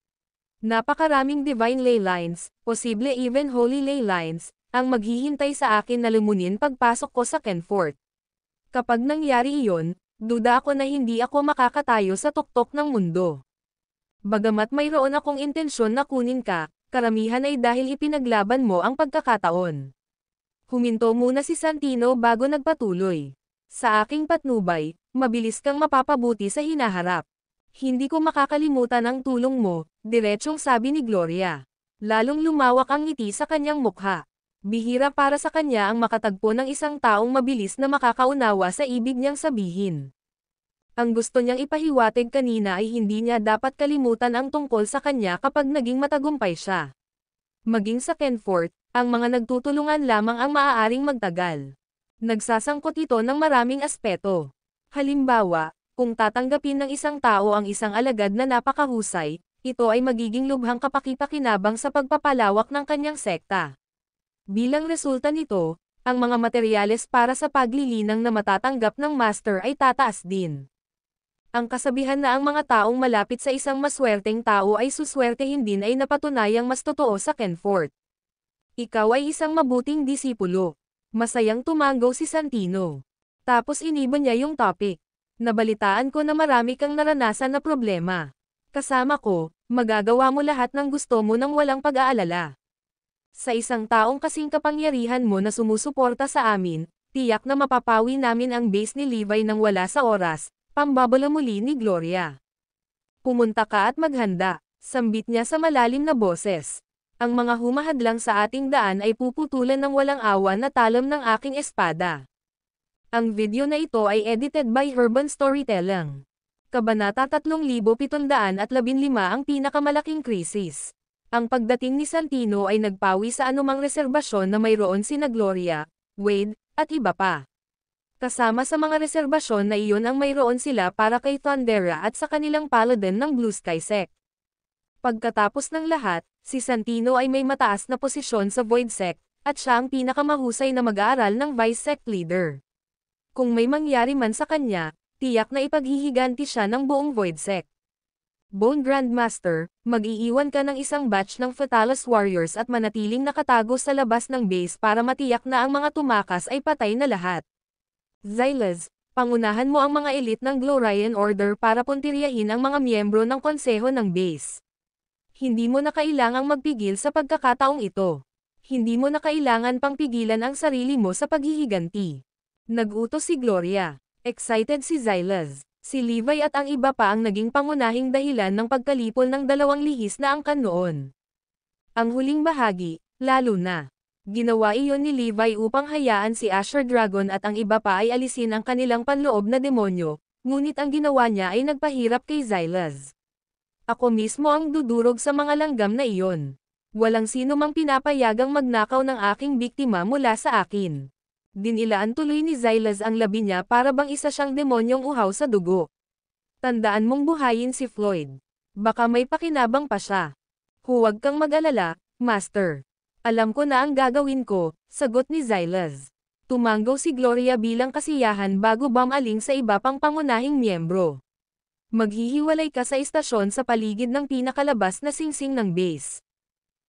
Napakaraming divine ley lines, posible even holy ley lines, ang maghihintay sa akin na lumunin pagpasok ko sa Kenfort. Kapag nangyari iyon, duda ako na hindi ako makakatayo sa tuktok ng mundo. Bagamat mayroon akong intensyon na kunin ka, karamihan ay dahil ipinaglaban mo ang pagkakataon. Huminto muna si Santino bago nagpatuloy. Sa aking patnubay, mabilis kang mapapabuti sa hinaharap. Hindi ko makakalimutan ang tulong mo, diretsyong sabi ni Gloria. Lalong lumawak ang ngiti sa kanyang mukha. Bihira para sa kanya ang makatagpo ng isang taong mabilis na makakaunawa sa ibig niyang sabihin. Ang gusto niyang ipahiwatig kanina ay hindi niya dapat kalimutan ang tungkol sa kanya kapag naging matagumpay siya. Maging sa Kenfort, ang mga nagtutulungan lamang ang maaaring magtagal. Nagsasangkot ito ng maraming aspeto. Halimbawa, kung tatanggapin ng isang tao ang isang alagad na napakahusay, ito ay magiging lubhang kapaki-pakinabang sa pagpapalawak ng kanyang sekta. Bilang resulta nito, ang mga materyales para sa paglilinang na matatanggap ng master ay tataas din. Ang kasabihan na ang mga taong malapit sa isang maswerteng tao ay suswertehin din ay napatunayang mas totoo sa Kenfort. Ikaw ay isang mabuting disipulo. Masayang tumango si Santino. Tapos iniba niya yung topic. Nabalitaan ko na marami kang naranasan na problema. Kasama ko, magagawa mo lahat ng gusto mo nang walang pag-aalala. Sa isang taong kasing kapangyarihan mo na sumusuporta sa amin, tiyak na mapapawi namin ang base ni Levi nang wala sa oras, pambabala muli ni Gloria. Pumunta ka at maghanda, sambit niya sa malalim na boses. Ang mga humahadlang sa ating daan ay puputulan ng walang awa na talam ng aking espada. Ang video na ito ay edited by Urban Storytelling. Kabanata 3715 ang pinakamalaking krisis. Ang pagdating ni Santino ay nagpawi sa anumang reserbasyon na mayroon sina Gloria, Wade, at iba pa. Kasama sa mga reserbasyon na iyon ang mayroon sila para kay Thundera at sa kanilang paladin ng Blue Sky Sect. Pagkatapos ng lahat, si Santino ay may mataas na posisyon sa Void Sect, at siya ang pinakamahusay na mag-aaral ng Vice Sect Leader. Kung may mangyari man sa kanya, tiyak na ipaghihiganti siya ng buong Void Sect. Bone Grandmaster, mag-iiwan ka ng isang batch ng Fatalis Warriors at manatiling nakatago sa labas ng base para matiyak na ang mga tumakas ay patay na lahat. Xylez, pangunahan mo ang mga elite ng Glorian Order para puntiryahin ang mga miyembro ng konseho ng base. Hindi mo na kailangang magpigil sa pagkakataong ito. Hindi mo na kailangan pang pigilan ang sarili mo sa paghihiganti. Nag-utos si Gloria. Excited si Xylez. Si Levi at ang iba pa ang naging pangunahing dahilan ng pagkalipol ng dalawang lihis na angkan noon. Ang huling bahagi, lalo na. Ginawa iyon ni Levi upang hayaan si Asher Dragon at ang iba pa ay alisin ang kanilang panloob na demonyo, ngunit ang ginawa niya ay nagpahirap kay Xylez. Ako mismo ang dudurog sa mga langgam na iyon. Walang sino mang pinapayagang magnakaw ng aking biktima mula sa akin. Dinilaan tuloy ni Xylez ang labi niya para bang isa siyang demonyong uhaw sa dugo. Tandaan mong buhayin si Floyd. Baka may pakinabang pa siya. Huwag kang mag-alala, Master. Alam ko na ang gagawin ko, sagot ni Xylez. Tumanggaw si Gloria bilang kasiyahan bago bumaling sa iba pang pangunahing miyembro. Maghihiwalay ka sa istasyon sa paligid ng pinakalabas na singsing ng base.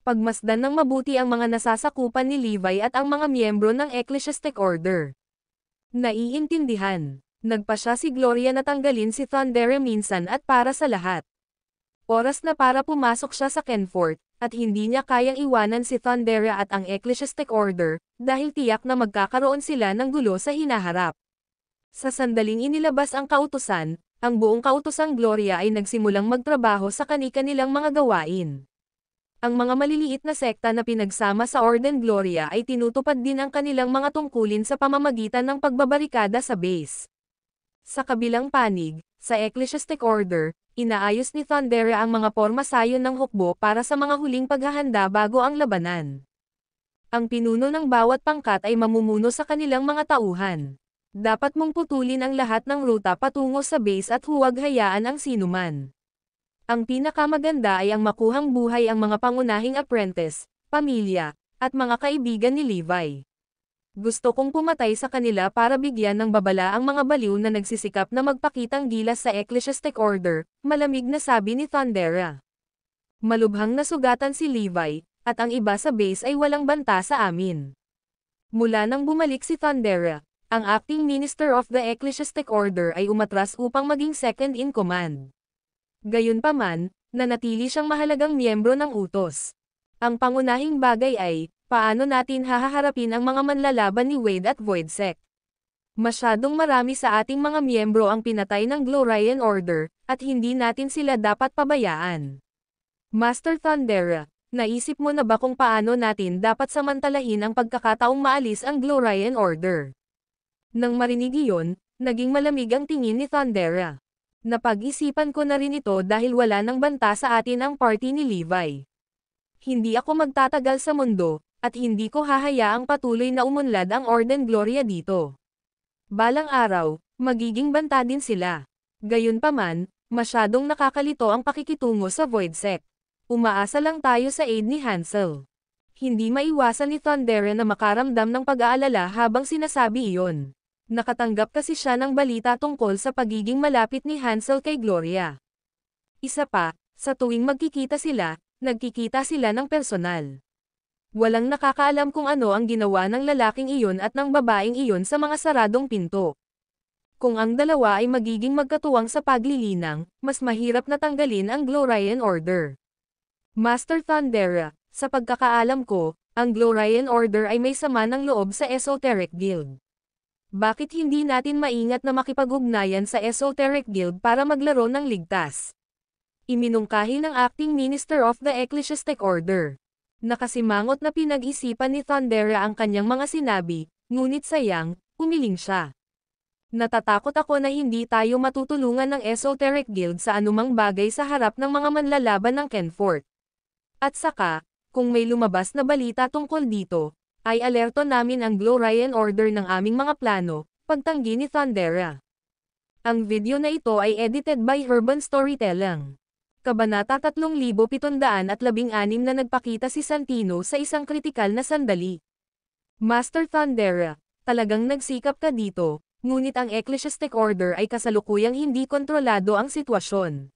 Pagmasdan ng mabuti ang mga nasasakupan ni Levi at ang mga miyembro ng Ecclesiastic Order. Naiintindihan. Nagpa siya si Gloria na tanggalin si Thundera minsan at para sa lahat. Oras na para pumasok siya sa Kenfort, at hindi niya kayang iwanan si Thundera at ang Ecclesiastic Order, dahil tiyak na magkakaroon sila ng gulo sa hinaharap. Sa sandaling inilabas ang kautusan, ang buong kautosang Gloria ay nagsimulang magtrabaho sa kani-kanilang mga gawain. Ang mga maliliit na sekta na pinagsama sa Orden Gloria ay tinutupad din ang kanilang mga tungkulin sa pamamagitan ng pagbabarikada sa base. Sa kabilang panig, sa Ecclesiastic Order, inaayos ni Thundera ang mga pormasayon ng hukbo para sa mga huling paghahanda bago ang labanan. Ang pinuno ng bawat pangkat ay mamumuno sa kanilang mga tauhan. Dapat mong putulin ang lahat ng ruta patungo sa base at huwag hayaan ang sinuman. Ang pinakamaganda ay ang makuhang buhay ang mga pangunahing apprentice, pamilya, at mga kaibigan ni Levi. Gusto kong pumatay sa kanila para bigyan ng babala ang mga baliw na nagsisikap na magpakitang gilas sa Ecclesiastic Order, malamig na sabi ni Thundera. Malubhang nasugatan si Levi, at ang iba sa base ay walang banta sa amin. Mula nang bumalik si Thundera, ang acting minister of the Ecclesiastic Order ay umatras upang maging second in command. Gayunpaman, nanatili siyang mahalagang miyembro ng utos. Ang pangunahing bagay ay, paano natin hahaharapin ang mga manlalaban ni Wade at Void Sect. Masyadong marami sa ating mga miyembro ang pinatay ng Glorian Order, at hindi natin sila dapat pabayaan. Master Thundera, naisip mo na ba kung paano natin dapat samantalahin ang pagkakataong maalis ang Glorian Order? Nang marinig iyon, naging malamig ang tingin ni Thundera. Napag-isipan ko na rin ito dahil wala nang banta sa atin ang party ni Levi. Hindi ako magtatagal sa mundo, at hindi ko hahayaang patuloy na umunlad ang Orden Gloria dito. Balang araw, magiging banta din sila. Gayunpaman, masyadong nakakalito ang pakikitungo sa Void Sect. Umaasa lang tayo sa aid ni Hansel. Hindi maiwasan ni Thundera na makaramdam ng pag-aalala habang sinasabi iyon. Nakatanggap kasi siya ng balita tungkol sa pagiging malapit ni Hansel kay Gloria. Isa pa, sa tuwing magkikita sila, nagkikita sila ng personal. Walang nakakaalam kung ano ang ginawa ng lalaking iyon at ng babaeng iyon sa mga saradong pinto. Kung ang dalawa ay magiging magkatuwang sa paglilinang, mas mahirap na tanggalin ang Glorian Order. Master Thundera, sa pagkakaalam ko, ang Glorian Order ay may sama ng loob sa Esoteric Guild. Bakit hindi natin maingat na makipag-ugnayan sa Esoteric Guild para maglaro ng ligtas? Iminungkahi ng Acting Minister of the Ecclesiastic Order. Nakasimangot na pinag-isipan ni Thundera ang kanyang mga sinabi, ngunit sayang, umiling siya. Natatakot ako na hindi tayo matutulungan ng Esoteric Guild sa anumang bagay sa harap ng mga manlalaban ng Kenfort. At saka, kung may lumabas na balita tungkol dito, ay alerto namin ang Glorian Order ng aming mga plano, pagtanggi ni Thundera. Ang video na ito ay edited by Urban Storytelling. Kabanata 3716 na nagpakita si Santino sa isang kritikal na sandali. Master Thundera, talagang nagsikap ka dito, ngunit ang Ecclesiastic Order ay kasalukuyang hindi kontrolado ang sitwasyon.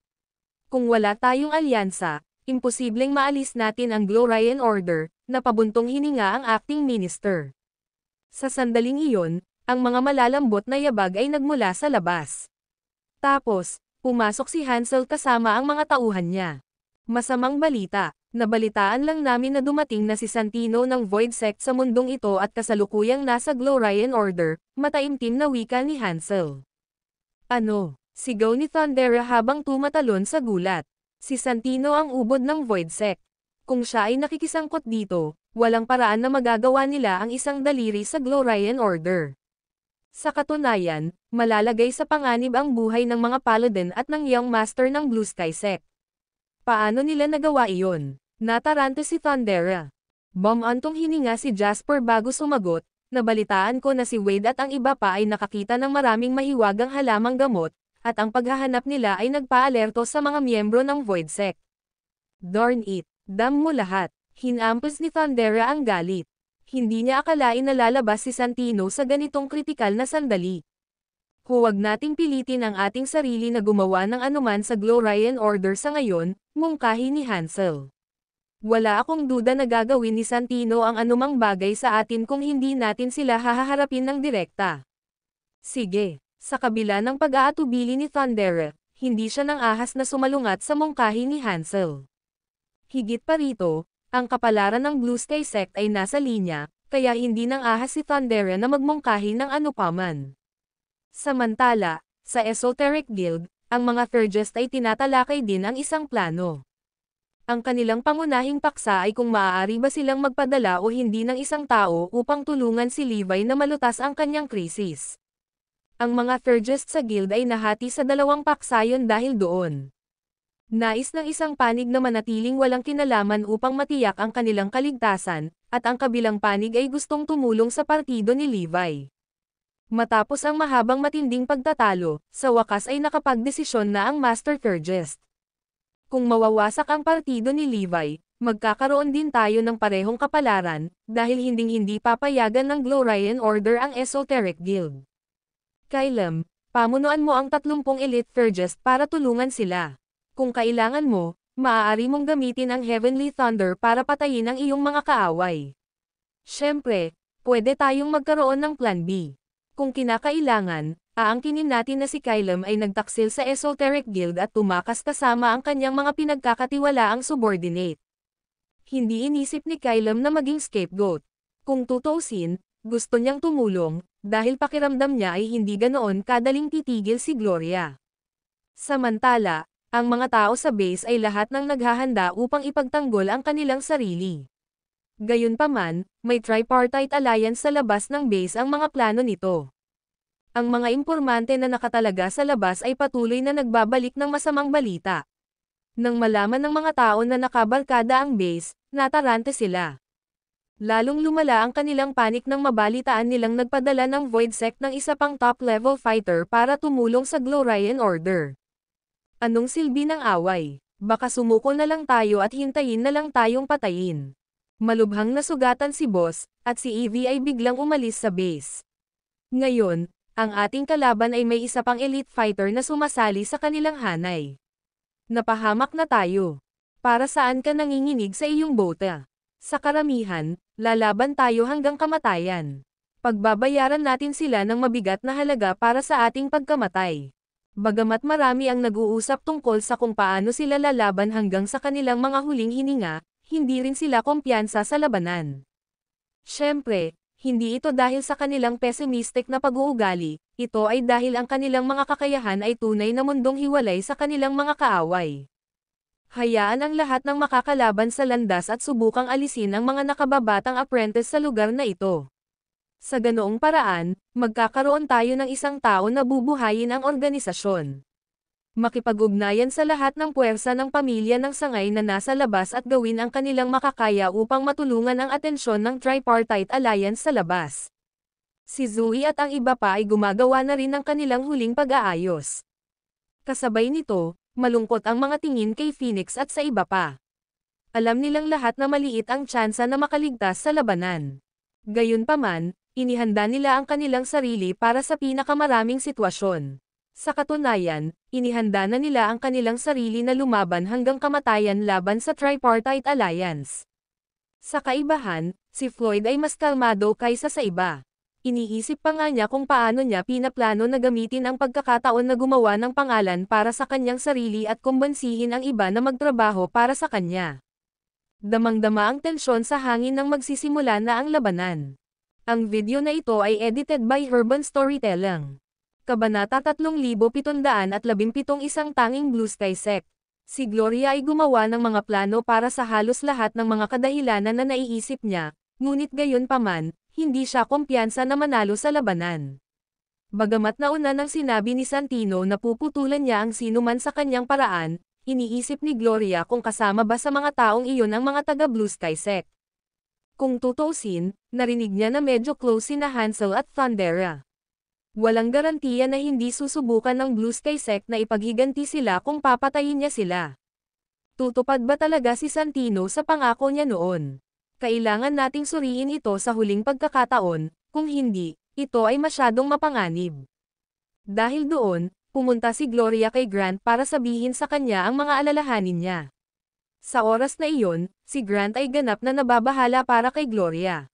Kung wala tayong alyansa, imposibleng maalis natin ang Glorian Order, na pabuntong hininga ang acting minister. Sa sandaling iyon, ang mga malalambot na yabag ay nagmula sa labas. Tapos, pumasok si Hansel kasama ang mga tauhan niya. Masamang balita, nabalitaan lang namin na dumating na si Santino ng Void Sect sa mundong ito at kasalukuyang nasa Glorian Order, mataimtim na wika ni Hansel. Ano? Sigaw ni Thundera habang tumatalon sa gulat. Si Santino ang ubod ng Void Sect. Kung siya ay nakikisangkot dito, walang paraan na magagawa nila ang isang daliri sa Glorian Order. Sa katunayan, malalagay sa panganib ang buhay ng mga Paladin at ng Young Master ng Blue Sky Sect. Paano nila nagawa iyon? Natarante si Thundera. Bumantong hininga si Jasper bago sumagot, nabalitaan ko na si Wade at ang iba pa ay nakakita ng maraming mahiwagang halamang gamot, at ang paghahanap nila ay nagpaalerto sa mga miyembro ng Void Sect. Darn it, dam mo lahat. Hinampos ni Thundera ang galit. Hindi niya akalain na lalabas si Santino sa ganitong kritikal na sandali. Huwag nating pilitin ang ating sarili na gumawa ng anuman sa Glorian Order sa ngayon, mungkahi ni Hansel. Wala akong duda na gagawin ni Santino ang anumang bagay sa atin kung hindi natin sila haharapin ng direkta. Sige, sa kabila ng pag-aatubili ni Thundera, hindi siya nang ahas na sumalungat sa mungkahi ni Hansel. Higit pa rito, ang kapalaran ng Blue Sky Sect ay nasa linya, kaya hindi nang ahas si Thundera na magmungkahi ng anupaman. Samantala, sa Esoteric Guild, ang mga Thurgest ay tinatalakay din ang isang plano. Ang kanilang pangunahing paksa ay kung maaari ba silang magpadala o hindi ng isang tao upang tulungan si Levi na malutas ang kanyang krisis. Ang mga Thurgest sa guild ay nahati sa dalawang paksayon dahil doon. Nais ng isang panig na manatiling walang kinalaman upang matiyak ang kanilang kaligtasan, at ang kabilang panig ay gustong tumulong sa partido ni Levi. Matapos ang mahabang matinding pagtatalo, sa wakas ay nakapagdesisyon na ang Master Thurgest. Kung mawawasak ang partido ni Levi, magkakaroon din tayo ng parehong kapalaran, dahil hinding-hindi papayagan ng Glorian Order ang Esoteric Guild. Kylem, pamunuan mo ang 30 Elite Thurgest para tulungan sila. Kung kailangan mo, maaari mong gamitin ang Heavenly Thunder para patayin ang iyong mga kaaway. Siyempre, pwede tayong magkaroon ng Plan B. Kung kinakailangan, aangkinin natin na si Kylem ay nagtaksil sa Esoteric Guild at tumakas kasama ang kanyang mga pinagkakatiwalaang subordinate. Hindi inisip ni Kylem na maging scapegoat. Kung tutuusin, gusto niyang tumulong, dahil pakiramdam niya ay hindi ganoon kadaling titigil si Gloria. Samantala, ang mga tao sa base ay lahat ng naghahanda upang ipagtanggol ang kanilang sarili. Gayunpaman, may tripartite alliance sa labas ng base ang mga plano nito. Ang mga impormante na nakatalaga sa labas ay patuloy na nagbabalik ng masamang balita. Nang malaman ng mga tao na nakabarkada ang base, natarante sila. Lalong lumala ang kanilang panik nang mabalitaan nilang nagpadala ng Void Sect ng isa pang top-level fighter para tumulong sa Glorian Order. Anong silbi ng away? Baka sumuko na lang tayo at hintayin na lang tayong patayin. Malubhang nasugatan si Boss, at si Evie ay biglang umalis sa base. Ngayon, ang ating kalaban ay may isa pang elite fighter na sumasali sa kanilang hanay. Napahamak na tayo. Para saan ka nanginginig sa iyong bota? Sa karamihan, lalaban tayo hanggang kamatayan. Pagbabayaran natin sila ng mabigat na halaga para sa ating pagkamatay. Bagamat marami ang nag-uusap tungkol sa kung paano sila lalaban hanggang sa kanilang mga huling hininga, hindi rin sila kumpiyansa sa labanan. Siyempre, hindi ito dahil sa kanilang pessimistic na pag-uugali, ito ay dahil ang kanilang mga kakayahan ay tunay na mundong hiwalay sa kanilang mga kaaway. Hayaan ang lahat ng makakalaban sa landas at subukang alisin ang mga nakababatang apprentice sa lugar na ito. Sa ganoong paraan, magkakaroon tayo ng isang tao na bubuhayin ang organisasyon. Makipag-ugnayan sa lahat ng puwersa ng pamilya ng sangay na nasa labas at gawin ang kanilang makakaya upang matulungan ang atensyon ng Tripartite Alliance sa labas. Si Zoe at ang iba pa ay gumagawa na rin ng kanilang huling pag-aayos. Kasabay nito, malungkot ang mga tingin kay Phoenix at sa iba pa. Alam nilang lahat na maliit ang tsansa na makaligtas sa labanan. Gayunpaman, inihanda nila ang kanilang sarili para sa pinakamaraming sitwasyon. Sa katunayan, inihanda na nila ang kanilang sarili na lumaban hanggang kamatayan laban sa Tripartite Alliance. Sa kaibahan, si Floyd ay mas kalmado kaysa sa iba. Iniisip pa nga niya kung paano niya pinaplano na gamitin ang pagkakataon na gumawa ng pangalan para sa kanyang sarili at kumbansihin ang iba na magtrabaho para sa kanya. Damang-dama ang tensyon sa hangin nang magsisimula na ang labanan. Ang video na ito ay edited by Urban Storytelling. Kabanata 3717 Isang Tanging Blue Sky Sect. Si Gloria ay gumawa ng mga plano para sa halos lahat ng mga kadahilanan na naiisip niya, ngunit gayon paman, hindi siya kumpiyansa na manalo sa labanan. Bagamat nauna nang sinabi ni Santino na puputulan niya ang sinuman sa kanyang paraan, iniisip ni Gloria kung kasama ba sa mga taong iyon ang mga taga Blue Sky Sect. Kung tutuusin, narinig niya na medyo close sina Hansel at Thundera. Walang garantiya na hindi susubukan ng Blue Sky Sect na ipaghiganti sila kung papatayin niya sila. Tutupad ba talaga si Santino sa pangako niya noon? Kailangan nating suriin ito sa huling pagkakataon, kung hindi, ito ay masyadong mapanganib. Dahil doon, pumunta si Gloria kay Grant para sabihin sa kanya ang mga alalahanin niya. Sa oras na iyon, si Grant ay ganap na nababahala para kay Gloria.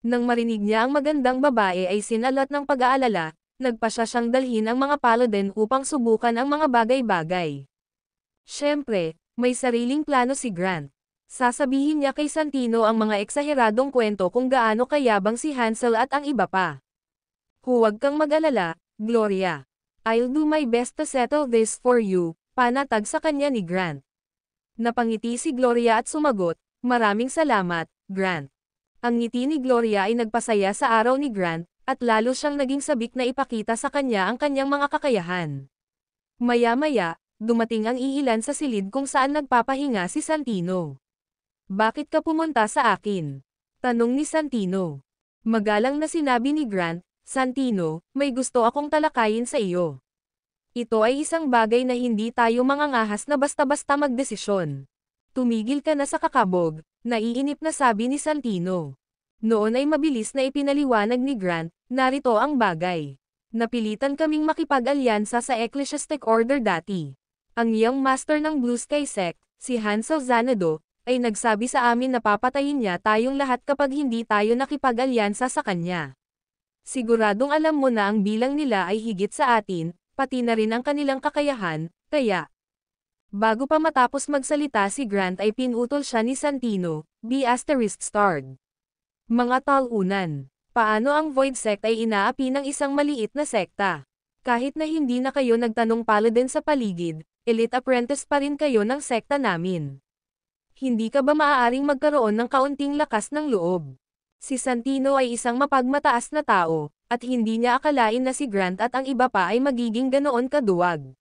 Nang marinig niya ang magandang babae ay sinalat ng pag-aalala, nagpasya siyang dalhin ang mga paladin upang subukan ang mga bagay-bagay. Siyempre, may sariling plano si Grant. Sasabihin niya kay Santino ang mga eksaheradong kwento kung gaano kayabang si Hansel at ang iba pa. Huwag kang mag-alala, Gloria. I'll do my best to settle this for you, panatag sa kanya ni Grant. Napangiti si Gloria at sumagot, maraming salamat, Grant. Ang ngiti ni Gloria ay nagpasaya sa araw ni Grant, at lalo siyang naging sabik na ipakita sa kanya ang kanyang mga kakayahan. Maya-maya, dumating ang iilan sa silid kung saan nagpapahinga si Santino. Bakit ka pumunta sa akin? Tanong ni Santino. Magalang na sinabi ni Grant, Santino, may gusto akong talakayin sa iyo. Ito ay isang bagay na hindi tayo mangangahas na basta-basta magdesisyon. Tumigil ka na sa kakabog, naiinip na sabi ni Santino. Noon ay mabilis na ipinaliwanag ni Grant, narito ang bagay. Napilitan kaming makipag-alyansa sa Ecclesiastic Order dati. Ang young master ng Blue Sky Sect, si Hansel Xanadu, ay nagsabi sa amin na papatayin niya tayong lahat kapag hindi tayo nakipag-alyansa sa kanya. Siguradong alam mo na ang bilang nila ay higit sa atin, pati na rin ang kanilang kakayahan, kaya. Bago pa matapos magsalita si Grant ay pinutol siya ni Santino, B*****. Mga talunan. Paano ang Void Sect ay inaapi ng isang maliit na sekta? Kahit na hindi na kayo nagtanong paladin sa paligid, elite apprentice pa rin kayo ng sekta namin. Hindi ka ba maaaring magkaroon ng kaunting lakas ng loob? Si Santino ay isang mapagmataas na tao, at hindi niya akalain na si Grant at ang iba pa ay magiging ganoon kaduwag.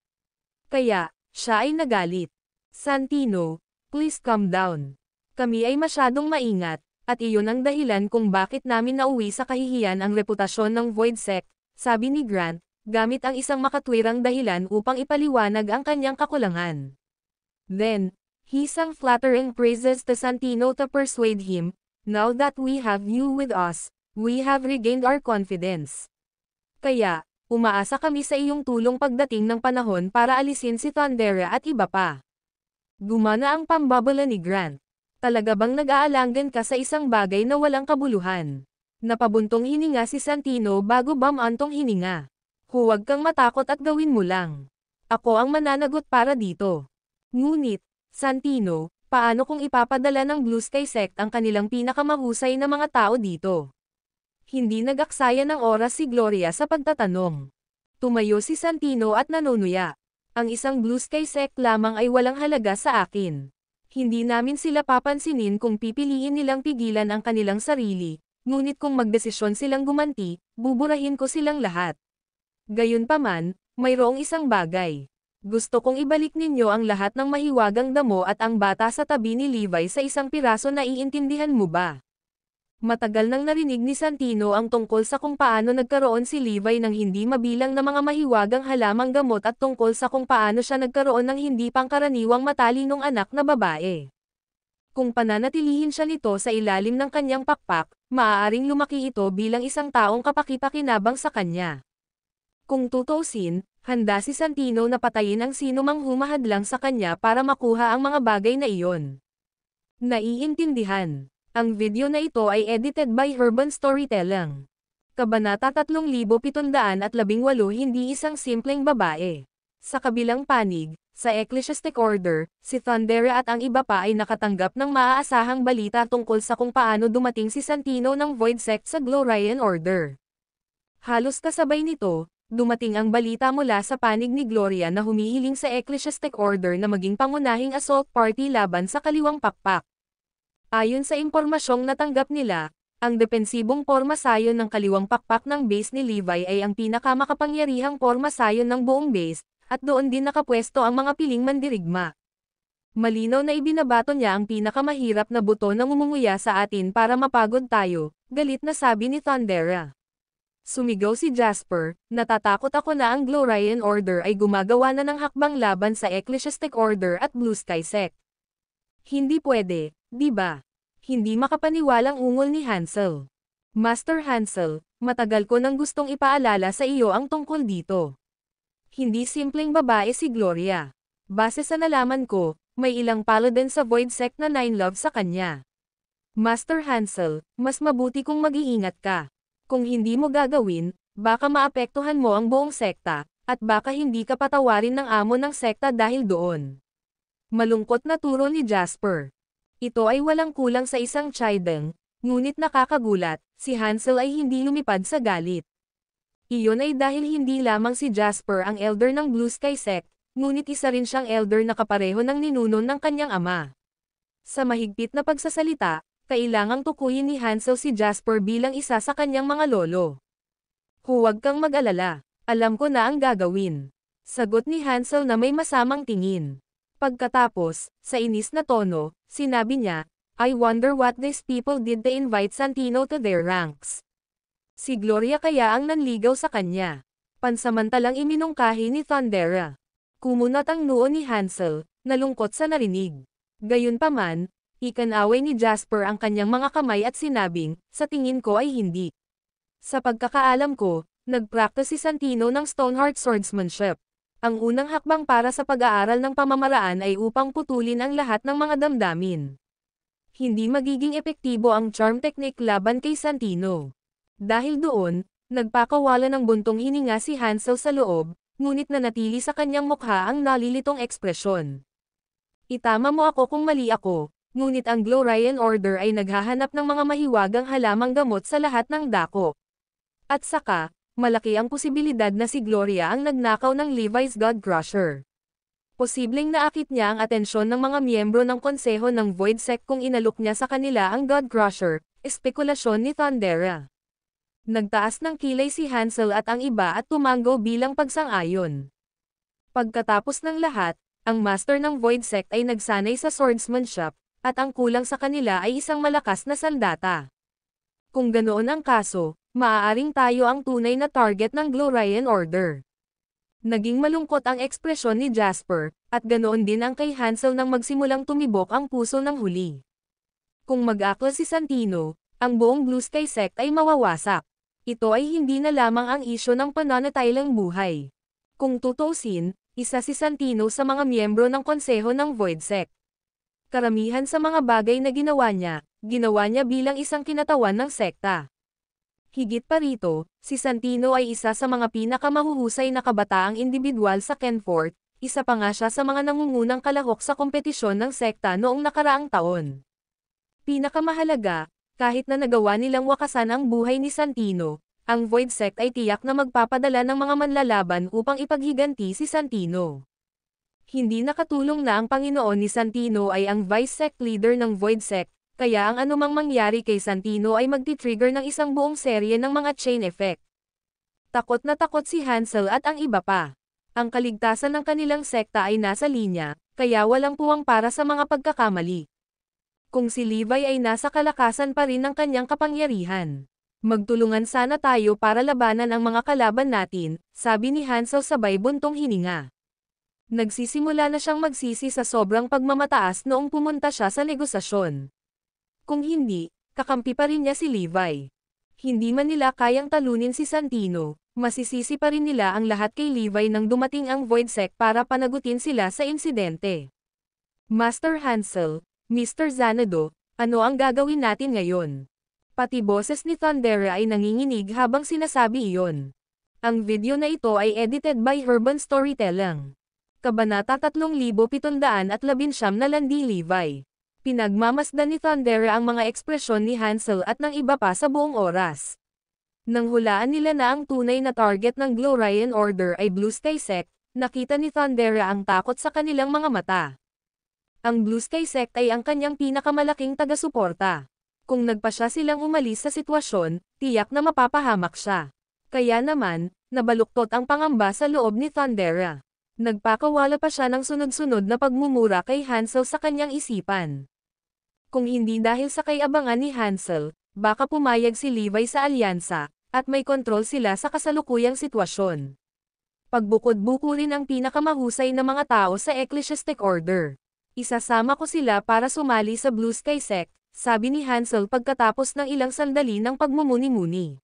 Kaya, siya ay nagalit. Santino, please calm down. Kami ay masyadong maingat, at iyon ang dahilan kung bakit namin nauwi sa kahihiyan ang reputasyon ng Void Sect, sabi ni Grant, gamit ang isang makatwirang dahilan upang ipaliwanag ang kanyang kakulangan. Then, he sang flattering praises to Santino to persuade him, now that we have you with us, we have regained our confidence. Kaya, umaasa kami sa iyong tulong pagdating ng panahon para alisin si Thundera at iba pa. Gumana ang pambabala ni Grant. Talaga bang nag-aalangan ka sa isang bagay na walang kabuluhan? Napabuntong hininga si Santino bago bumantong hininga. Huwag kang matakot at gawin mo lang. Ako ang mananagot para dito. Ngunit, Santino, paano kung ipapadala ng Blue Sky Sect ang kanilang pinakamahusay na mga tao dito? Hindi nag-aksaya ng oras si Gloria sa pagtatanong. Tumayo si Santino at nanunuya. Ang isang Blue Sky Sect lamang ay walang halaga sa akin. Hindi namin sila papansinin kung pipiliin nilang pigilan ang kanilang sarili, ngunit kung magdesisyon silang gumanti, buburahin ko silang lahat. Gayunpaman, mayroong isang bagay. Gusto kong ibalik ninyo ang lahat ng mahiwagang damo at ang bata sa tabi ni Levi sa isang piraso. Naiintindihan mo ba? Matagal nang narinig ni Santino ang tungkol sa kung paano nagkaroon si Levi ng hindi mabilang na mga mahiwagang halamang gamot at tungkol sa kung paano siya nagkaroon ng hindi pangkaraniwang matalinong anak na babae. Kung pananatilihin siya nito sa ilalim ng kanyang pakpak, maaaring lumaki ito bilang isang taong kapakipakinabang sa kanya. Kung tutuusin, handa si Santino na patayin ang sinumang humahadlang sa kanya para makuha ang mga bagay na iyon. Naiintindihan. Ang video na ito ay edited by Urban Storytelling. Kabanata 3718. Hindi isang simpleng babae. Sa kabilang panig, sa Ecclesiastic Order, si Thundera at ang iba pa ay nakatanggap ng maaasahang balita tungkol sa kung paano dumating si Santino ng Void Sect sa Glorian Order. Halos kasabay nito, dumating ang balita mula sa panig ni Gloria na humihiling sa Ecclesiastic Order na maging pangunahing assault party laban sa kaliwang pakpak. Ayon sa impormasyong natanggap nila, ang depensibong pormasayon ng kaliwang pakpak ng base ni Levi ay ang pinakamakapangyarihang pormasayon ng buong base, at doon din nakapwesto ang mga piling mandirigma. Malinaw na ibinabato niya ang pinakamahirap na buto na ngumunguya sa atin para mapagod tayo, galit na sabi ni Thundera. Sumigaw si Jasper, natatakot ako na ang Glorian Order ay gumagawa na ng hakbang laban sa Ecclesiastic Order at Blue Sky Sect. Hindi pwede, di ba? Hindi makapaniwalang ungol ni Hansel. Master Hansel, matagal ko nang gustong ipaalala sa iyo ang tungkol dito. Hindi simpleng babae si Gloria. Base sa nalaman ko, may ilang paladin sa Void Sect na 9 love sa kanya. Master Hansel, mas mabuti kung mag-iingat ka. Kung hindi mo gagawin, baka maapektuhan mo ang buong sekta, at baka hindi ka patawarin ng amo ng sekta dahil doon. Malungkot na turo ni Jasper. Ito ay walang kulang sa isang chideng, ngunit nakakagulat, si Hansel ay hindi lumipad sa galit. Iyon ay dahil hindi lamang si Jasper ang elder ng Blue Sky Sect, ngunit isa rin siyang elder na kapareho ng ninuno ng kanyang ama. Sa mahigpit na pagsasalita, kailangang tukuyin ni Hansel si Jasper bilang isa sa kanyang mga lolo. Huwag kang mag-alala, alam ko na ang gagawin. Sagot ni Hansel na may masamang tingin. Pagkatapos, sa inis na tono, sinabi niya, I wonder what these people did to invite Santino to their ranks. Si Gloria kaya ang nanligaw sa kanya. Pansamantalang iminungkahi ni Thundera. Kumunat ang noo ni Hansel, nalungkot sa narinig. Gayunpaman, ikanaway ni Jasper ang kanyang mga kamay at sinabing, sa tingin ko ay hindi. Sa pagkakaalam ko, nag-practice si Santino ng Stoneheart Swordsmanship. Ang unang hakbang para sa pag-aaral ng pamamaraan ay upang putulin ang lahat ng mga damdamin. Hindi magiging epektibo ang charm technique laban kay Santino. Dahil doon, nagpakawala ng buntong hininga si Hansel sa loob, ngunit nanatili sa kanyang mukha ang nalilitong ekspresyon. Itama mo ako kung mali ako. Ngunit ang Glorian Order ay naghahanap ng mga mahiwagang halamang gamot sa lahat ng dako. At saka, malaki ang posibilidad na si Gloria ang nagnakaw ng Levi's God Crusher. Posibleng naakit niya ang atensyon ng mga miyembro ng konseho ng Void Sect kung inalok niya sa kanila ang God Crusher, espekulasyon ni Thundera. Nagtaas ng kilay si Hansel at ang iba at tumango bilang pagsang-ayon. Pagkatapos ng lahat, ang master ng Void Sect ay nagsanay sa swordsmanship, at ang kulang sa kanila ay isang malakas na sandata. Kung ganoon ang kaso, maaaring tayo ang tunay na target ng Glorian Order. Naging malungkot ang ekspresyon ni Jasper, at ganoon din ang kay Hansel nang magsimulang tumibok ang puso ng huli. Kung mag-akla si Santino, ang buong Blue Sky Sect ay mawawasak. Ito ay hindi na lamang ang isyo ng pananatilang buhay. Kung tutuusin, isa si Santino sa mga miyembro ng konseho ng Void Sect. Karamihan sa mga bagay na ginawa niya bilang isang kinatawan ng sekta. Higit pa rito, si Santino ay isa sa mga pinakamahuhusay na kabataang individual sa Kenfort, isa pa nga siya sa mga nangungunang kalahok sa kompetisyon ng sekta noong nakaraang taon. Pinakamahalaga, kahit na nagawa nilang wakasan ang buhay ni Santino, ang Void Sect ay tiyak na magpapadala ng mga manlalaban upang ipaghiganti si Santino. Hindi nakatulong na ang Panginoon ni Santino ay ang Vice Sect leader ng Void Sect, kaya ang anumang mangyari kay Santino ay magti-trigger ng isang buong serye ng mga chain effect. Takot na takot si Hansel at ang iba pa. Ang kaligtasan ng kanilang sekta ay nasa linya, kaya walang puwang para sa mga pagkakamali. Kung si Levi ay nasa kalakasan pa rin ng kanyang kapangyarihan. Magtulungan sana tayo para labanan ang mga kalaban natin, sabi ni Hansel sabay buntong hininga. Nagsisimula na siyang magsisi sa sobrang pagmamataas noong pumunta siya sa negosasyon. Kung hindi, kakampi pa rin niya si Levi. Hindi man nila kayang talunin si Santino, masisisi pa rin nila ang lahat kay Levi nang dumating ang Void Sect para panagutin sila sa insidente. Master Hansel, Mr. Xanadu, ano ang gagawin natin ngayon? Pati boses ni Thundera ay nanginginig habang sinasabi iyon. Ang video na ito ay edited by Urban Storytelling. Kabanata 3719 na Landi Levi. Pinagmamasdan ni Thundera ang mga ekspresyon ni Hansel at ng iba pa sa buong oras. Nang hulaan nila na ang tunay na target ng Glorian Order ay Blue Sky Sect, nakita ni Thundera ang takot sa kanilang mga mata. Ang Blue Sky Sect ay ang kanyang pinakamalaking taga-suporta. Kung nagpasya silang umalis sa sitwasyon, tiyak na mapapahamak siya. Kaya naman, nabaluktot ang pangamba sa loob ni Thundera. Nagpakawala pa siya ng sunod-sunod na pagmumura kay Hansel sa kanyang isipan. Kung hindi dahil sa kay-abangan ni Hansel, baka pumayag si Levi sa alyansa, at may kontrol sila sa kasalukuyang sitwasyon. Pagbukod-buko rin ang pinakamahusay na mga tao sa Ecclesiastic Order. Isasama ko sila para sumali sa Blue Sky Sect, sabi ni Hansel pagkatapos ng ilang sandali ng pagmumuni-muni.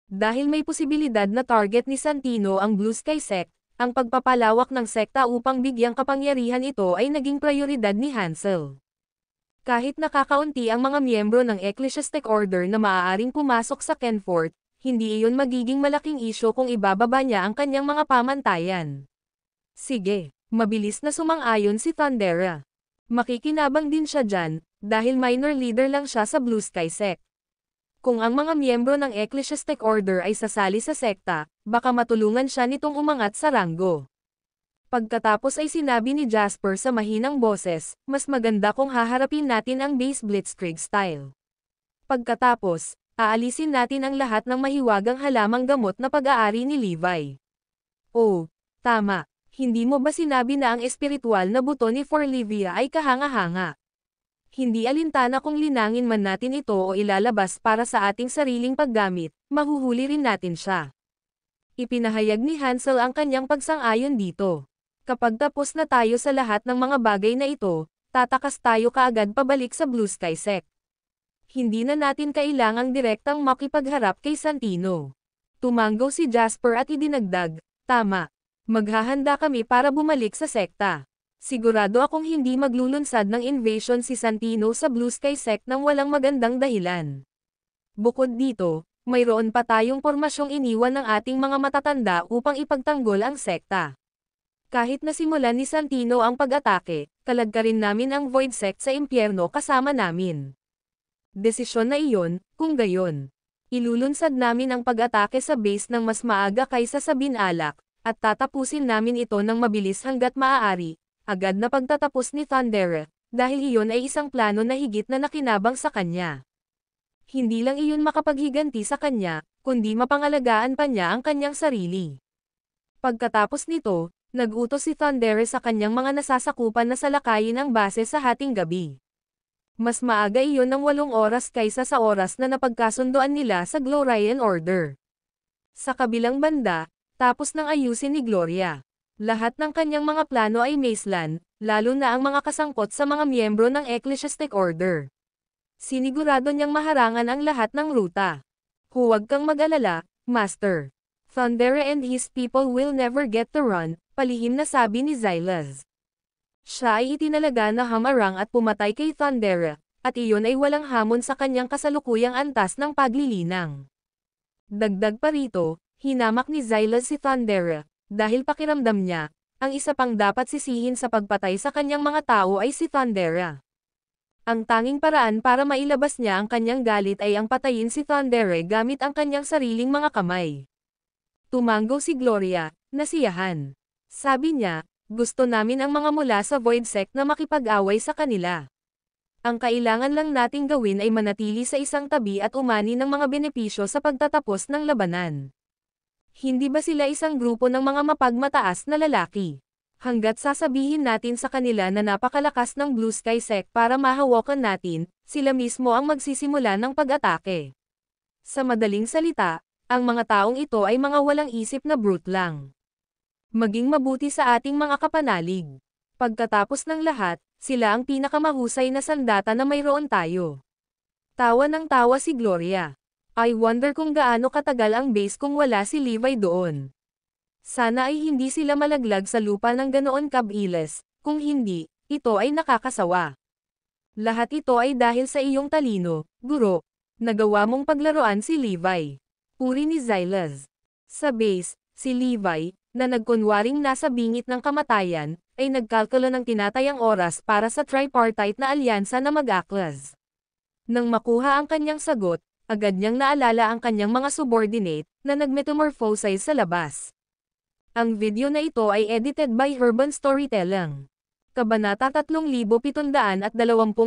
Dahil may posibilidad na target ni Santino ang Blue Sky Sect, ang pagpapalawak ng sekta upang bigyang kapangyarihan ito ay naging prioridad ni Hansel. Kahit nakakaunti ang mga miyembro ng Ecclesiastic Order na maaaring pumasok sa Kenfort, hindi iyon magiging malaking isyo kung ibababa niya ang kanyang mga pamantayan. Sige, mabilis na sumang-ayon si Thundera. Makikinabang din siya dyan, dahil minor leader lang siya sa Blue Sky Sect. Kung ang mga miyembro ng Ecclesiastic Order ay sasali sa sekta, baka matulungan siya nitong umangat sa ranggo. Pagkatapos ay sinabi ni Jasper sa mahinang boses, mas maganda kung haharapin natin ang base blitzkrieg style. Pagkatapos, aalisin natin ang lahat ng mahiwagang halamang gamot na pag-aari ni Levi. Oh, tama, hindi mo ba sinabi na ang espiritual na buto ni Forlivia ay kahanga-hanga? Hindi alintana kung linangin man natin ito o ilalabas para sa ating sariling paggamit, mahuhuli rin natin siya. Ipinahayag ni Hansel ang kanyang pagsang-ayon dito. Kapag tapos na tayo sa lahat ng mga bagay na ito, tatakas tayo kaagad pabalik sa Blue Sky Sect. Hindi na natin kailangang direktang makipagharap kay Santino. Tumanggaw si Jasper at idinagdag, tama. Maghahanda kami para bumalik sa sekta. Sigurado akong hindi maglulunsad ng invasion si Santino sa Blue Sky Sect nang walang magandang dahilan. Bukod dito, mayroon pa tayong pormasyong iniwan ng ating mga matatanda upang ipagtanggol ang sekta. Kahit nasimulan ni Santino ang pag-atake, kalagkarin namin ang Void Sect sa impyerno kasama namin. Desisyon na iyon, kung gayon. Ilulunsad namin ang pag-atake sa base ng mas maaga kaysa sa binalak, at tatapusin namin ito ng mabilis hanggat maaari, agad na pagtatapos ni Thundera, dahil iyon ay isang plano na higit na nakinabang sa kanya. Hindi lang iyon makapaghiganti sa kanya, kundi mapangalagaan pa niya ang kanyang sarili. Pagkatapos nito, nag-utos si Thundera sa kanyang mga nasasakupan na salakayin ang base sa hating gabi. Mas maaga iyon ng 8 oras kaysa sa oras na napagkasundoan nila sa Glorian Order. Sa kabilang banda, tapos nang ayusin ni Gloria. Lahat ng kanyang mga plano ay maislan, lalo na ang mga kasangkot sa mga miyembro ng Ecclesiastic Order. Sinigurado niyang maharangan ang lahat ng ruta. Huwag kang mag-alala, Master. Thundera and his people will never get the run, palihim na sabi ni Xylas. Siya ay itinalaga na hamarang at pumatay kay Thundera, at iyon ay walang hamon sa kanyang kasalukuyang antas ng paglilinang. Dagdag pa rito, hinamak ni Xylas si Thundera, dahil pakiramdam niya, ang isa pang dapat sisihin sa pagpatay sa kanyang mga tao ay si Thundera. Ang tanging paraan para mailabas niya ang kanyang galit ay ang patayin si Thundera gamit ang kanyang sariling mga kamay. Tumanggo si Gloria, nasiyahan. Sabi niya, gusto namin ang mga mula sa Void Sect na makipag-away sa kanila. Ang kailangan lang nating gawin ay manatili sa isang tabi at umani ng mga benepisyo sa pagtatapos ng labanan. Hindi ba sila isang grupo ng mga mapagmataas na lalaki? Hanggat sasabihin natin sa kanila na napakalakas ng Blue Sky Sect para mahawakan natin, sila mismo ang magsisimula ng pag-atake. Sa madaling salita, ang mga taong ito ay mga walang isip na brute lang. Maging mabuti sa ating mga kapanalig. Pagkatapos ng lahat, sila ang pinakamahusay na sandata na mayroon tayo. Tawa ng tawa si Gloria. I wonder kung gaano katagal ang base kung wala si Levi doon. Sana ay hindi sila malaglag sa lupa ng ganoon kabilis, kung hindi, ito ay nakakasawa. Lahat ito ay dahil sa iyong talino, guro. Nagawa mong paglaruan si Levi. Puri ni Xylas. Sa base, si Levi, na nagkunwaring nasa bingit ng kamatayan, ay nagkalkulo ng tinatayang oras para sa tripartite na alyansa na mag-aklas. Nang makuha ang kanyang sagot, agad niyang naalala ang kanyang mga subordinate, na nagmetamorphosize sa labas. Ang video na ito ay edited by Urban Storytelling. Kabanata 3720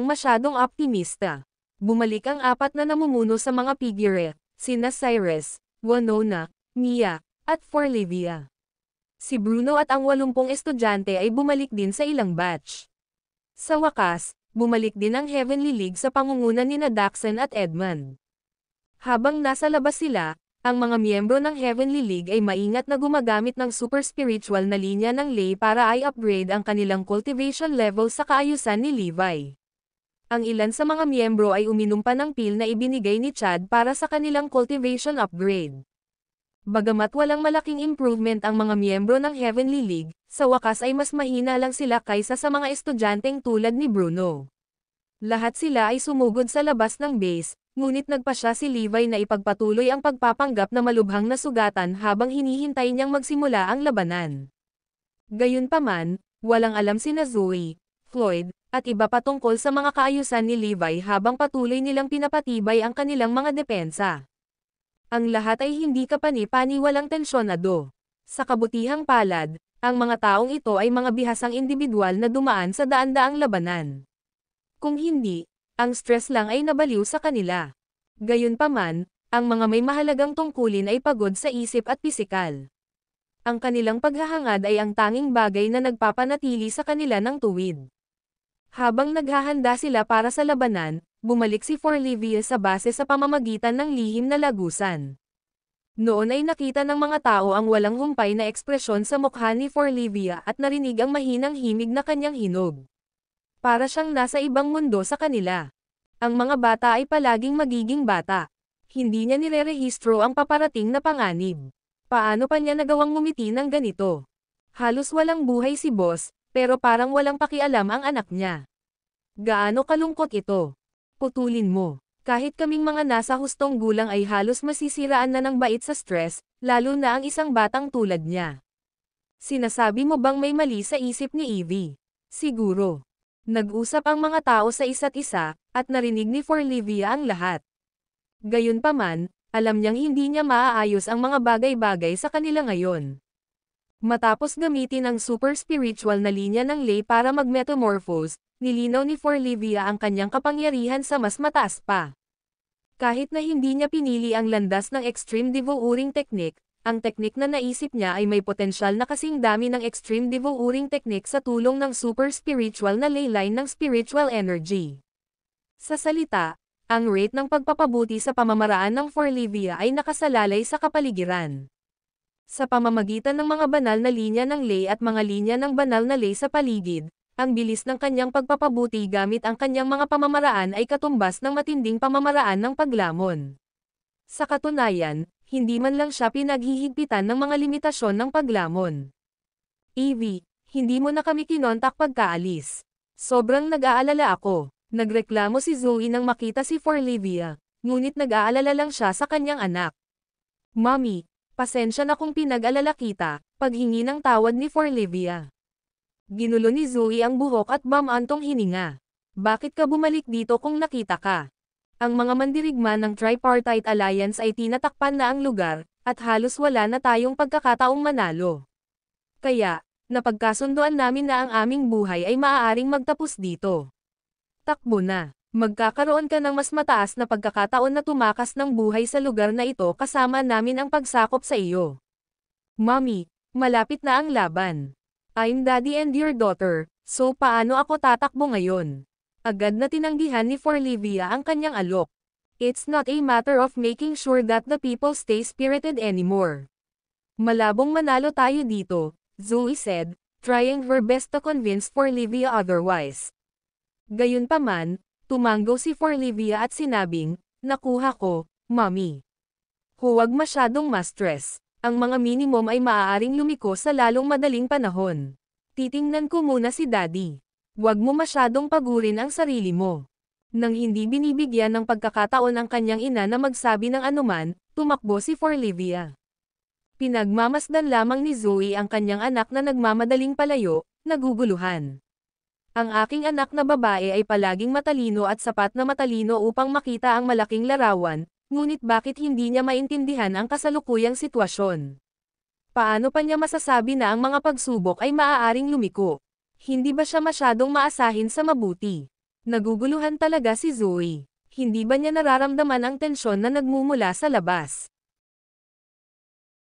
masyadong optimista. Bumalik ang apat na namumuno sa mga figure, sina Cyrus, Winona, Mia, at Forlivia. Si Bruno at ang 80 estudyante ay bumalik din sa ilang batch. Sa wakas, bumalik din ang Heavenly League sa pangunguna nina Daxon at Edmund. Habang nasa labas sila, ang mga miyembro ng Heavenly League ay maingat na gumagamit ng super spiritual na linya ng Ley para i-upgrade ang kanilang cultivation level sa kaayusan ni Levi. Ang ilan sa mga miyembro ay uminom pa ng pill na ibinigay ni Chad para sa kanilang cultivation upgrade. Bagamat walang malaking improvement ang mga miyembro ng Heavenly League, sa wakas ay mas mahina lang sila kaysa sa mga estudyanteng tulad ni Bruno. Lahat sila ay sumugod sa labas ng base, ngunit nagpasya si Levi na ipagpatuloy ang pagpapanggap na malubhang na sugatan habang hinihintay niyang magsimula ang labanan. Gayunpaman, walang alam sina Zoe, Floyd, at iba pa tungkol sa mga kaayusan ni Levi habang patuloy nilang pinapatibay ang kanilang mga depensa. Ang lahat ay hindi kapani-pani walang tensyonado. Sa kabutihang palad, ang mga taong ito ay mga bihasang individual na dumaan sa daan-daang labanan. Kung hindi, ang stress lang ay nabaliw sa kanila. Gayunpaman, ang mga may mahalagang tungkulin ay pagod sa isip at pisikal. Ang kanilang paghahangad ay ang tanging bagay na nagpapanatili sa kanila ng tuwid. Habang naghahanda sila para sa labanan, bumalik si Forlivia sa base sa pamamagitan ng lihim na lagusan. Noon ay nakita ng mga tao ang walang humpay na ekspresyon sa mukha ni Forlivia at narinig ang mahinang himig na kanyang hinog. Para siyang nasa ibang mundo sa kanila. Ang mga bata ay palaging magiging bata. Hindi niya nirerehistro ang paparating na panganib. Paano pa niya nagawang ngumiti ng ganito? Halos walang buhay si boss, pero parang walang pakialam ang anak niya. Gaano kalungkot ito? Putulin mo. Kahit kaming mga nasa hustong gulang ay halos masisiraan na ng bait sa stress, lalo na ang isang batang tulad niya. Sinasabi mo bang may mali sa isip ni Evie? Siguro. Nag-usap ang mga tao sa isa't isa, at narinig ni Forlivia ang lahat. Gayunpaman, alam niyang hindi niya maaayos ang mga bagay-bagay sa kanila ngayon. Matapos gamitin ang super spiritual na linya ng Ley para mag-metamorphose, nilinaw ni Forlivia ang kanyang kapangyarihan sa mas mataas pa. Kahit na hindi niya pinili ang landas ng Extreme Devouring Technique, ang teknik na naisip niya ay may potensyal na kasing dami ng Extreme Devouring Technique sa tulong ng super spiritual na ley line ng spiritual energy. Sa salita, ang rate ng pagpapabuti sa pamamaraan ng Forlivia ay nakasalalay sa kapaligiran. Sa pamamagitan ng mga banal na linya ng ley at mga linya ng banal na ley sa paligid, ang bilis ng kanyang pagpapabuti gamit ang kanyang mga pamamaraan ay katumbas ng matinding pamamaraan ng paglamon. Sa katunayan, hindi man lang siya pinaghihigpitan ng mga limitasyon ng paglamon. Evie, hindi mo na kami kinontak pagkaalis. Sobrang nag-aalala ako. Nagreklamo si Zoe nang makita si Forlivia, ngunit nag-aalala lang siya sa kanyang anak. Mommy, pasensya na kung pinag-alala kita, paghingi ng tawad ni Forlivia. Ginulo ni Zoe ang buhok at bamantong hininga. Bakit ka bumalik dito kung nakita ka? Ang mga mandirigma ng Tripartite Alliance ay tinatakpan na ang lugar, at halos wala na tayong pagkakataong manalo. Kaya, napagkasunduan namin na ang aming buhay ay maaaring magtapos dito. Takbo na. Magkakaroon ka ng mas mataas na pagkakataon na tumakas ng buhay sa lugar na ito kasama namin ang pagsakop sa iyo. Mommy, malapit na ang laban. I'm daddy and your daughter, so paano ako tatakbo ngayon? Agad na tinanggihan ni Forlivia ang kanyang alok. It's not a matter of making sure that the people stay spirited anymore. Malabong manalo tayo dito, Zoe said, trying her best to convince Forlivia otherwise. Gayunpaman, tumanggo si Forlivia at sinabing, nakuha ko, Mommy. Huwag masyadong ma-stress. Ang mga minimum ay maaaring lumiko sa lalong madaling panahon. Titingnan ko muna si Daddy. Huwag mo masyadong pagurin ang sarili mo. Nang hindi binibigyan ng pagkakataon ang kanyang ina na magsabi ng anuman, tumakbo si Forlivia. Pinagmamasdan lamang ni Zoe ang kanyang anak na nagmamadaling palayo, naguguluhan. Ang aking anak na babae ay palaging matalino at sapat na matalino upang makita ang malaking larawan, ngunit bakit hindi niya maintindihan ang kasalukuyang sitwasyon? Paano pa niya masasabi na ang mga pagsubok ay maaaring lumiko? Hindi ba siya masyadong maasahin sa mabuti? Naguguluhan talaga si Zoe. Hindi ba niya nararamdaman ang tensyon na nagmumula sa labas?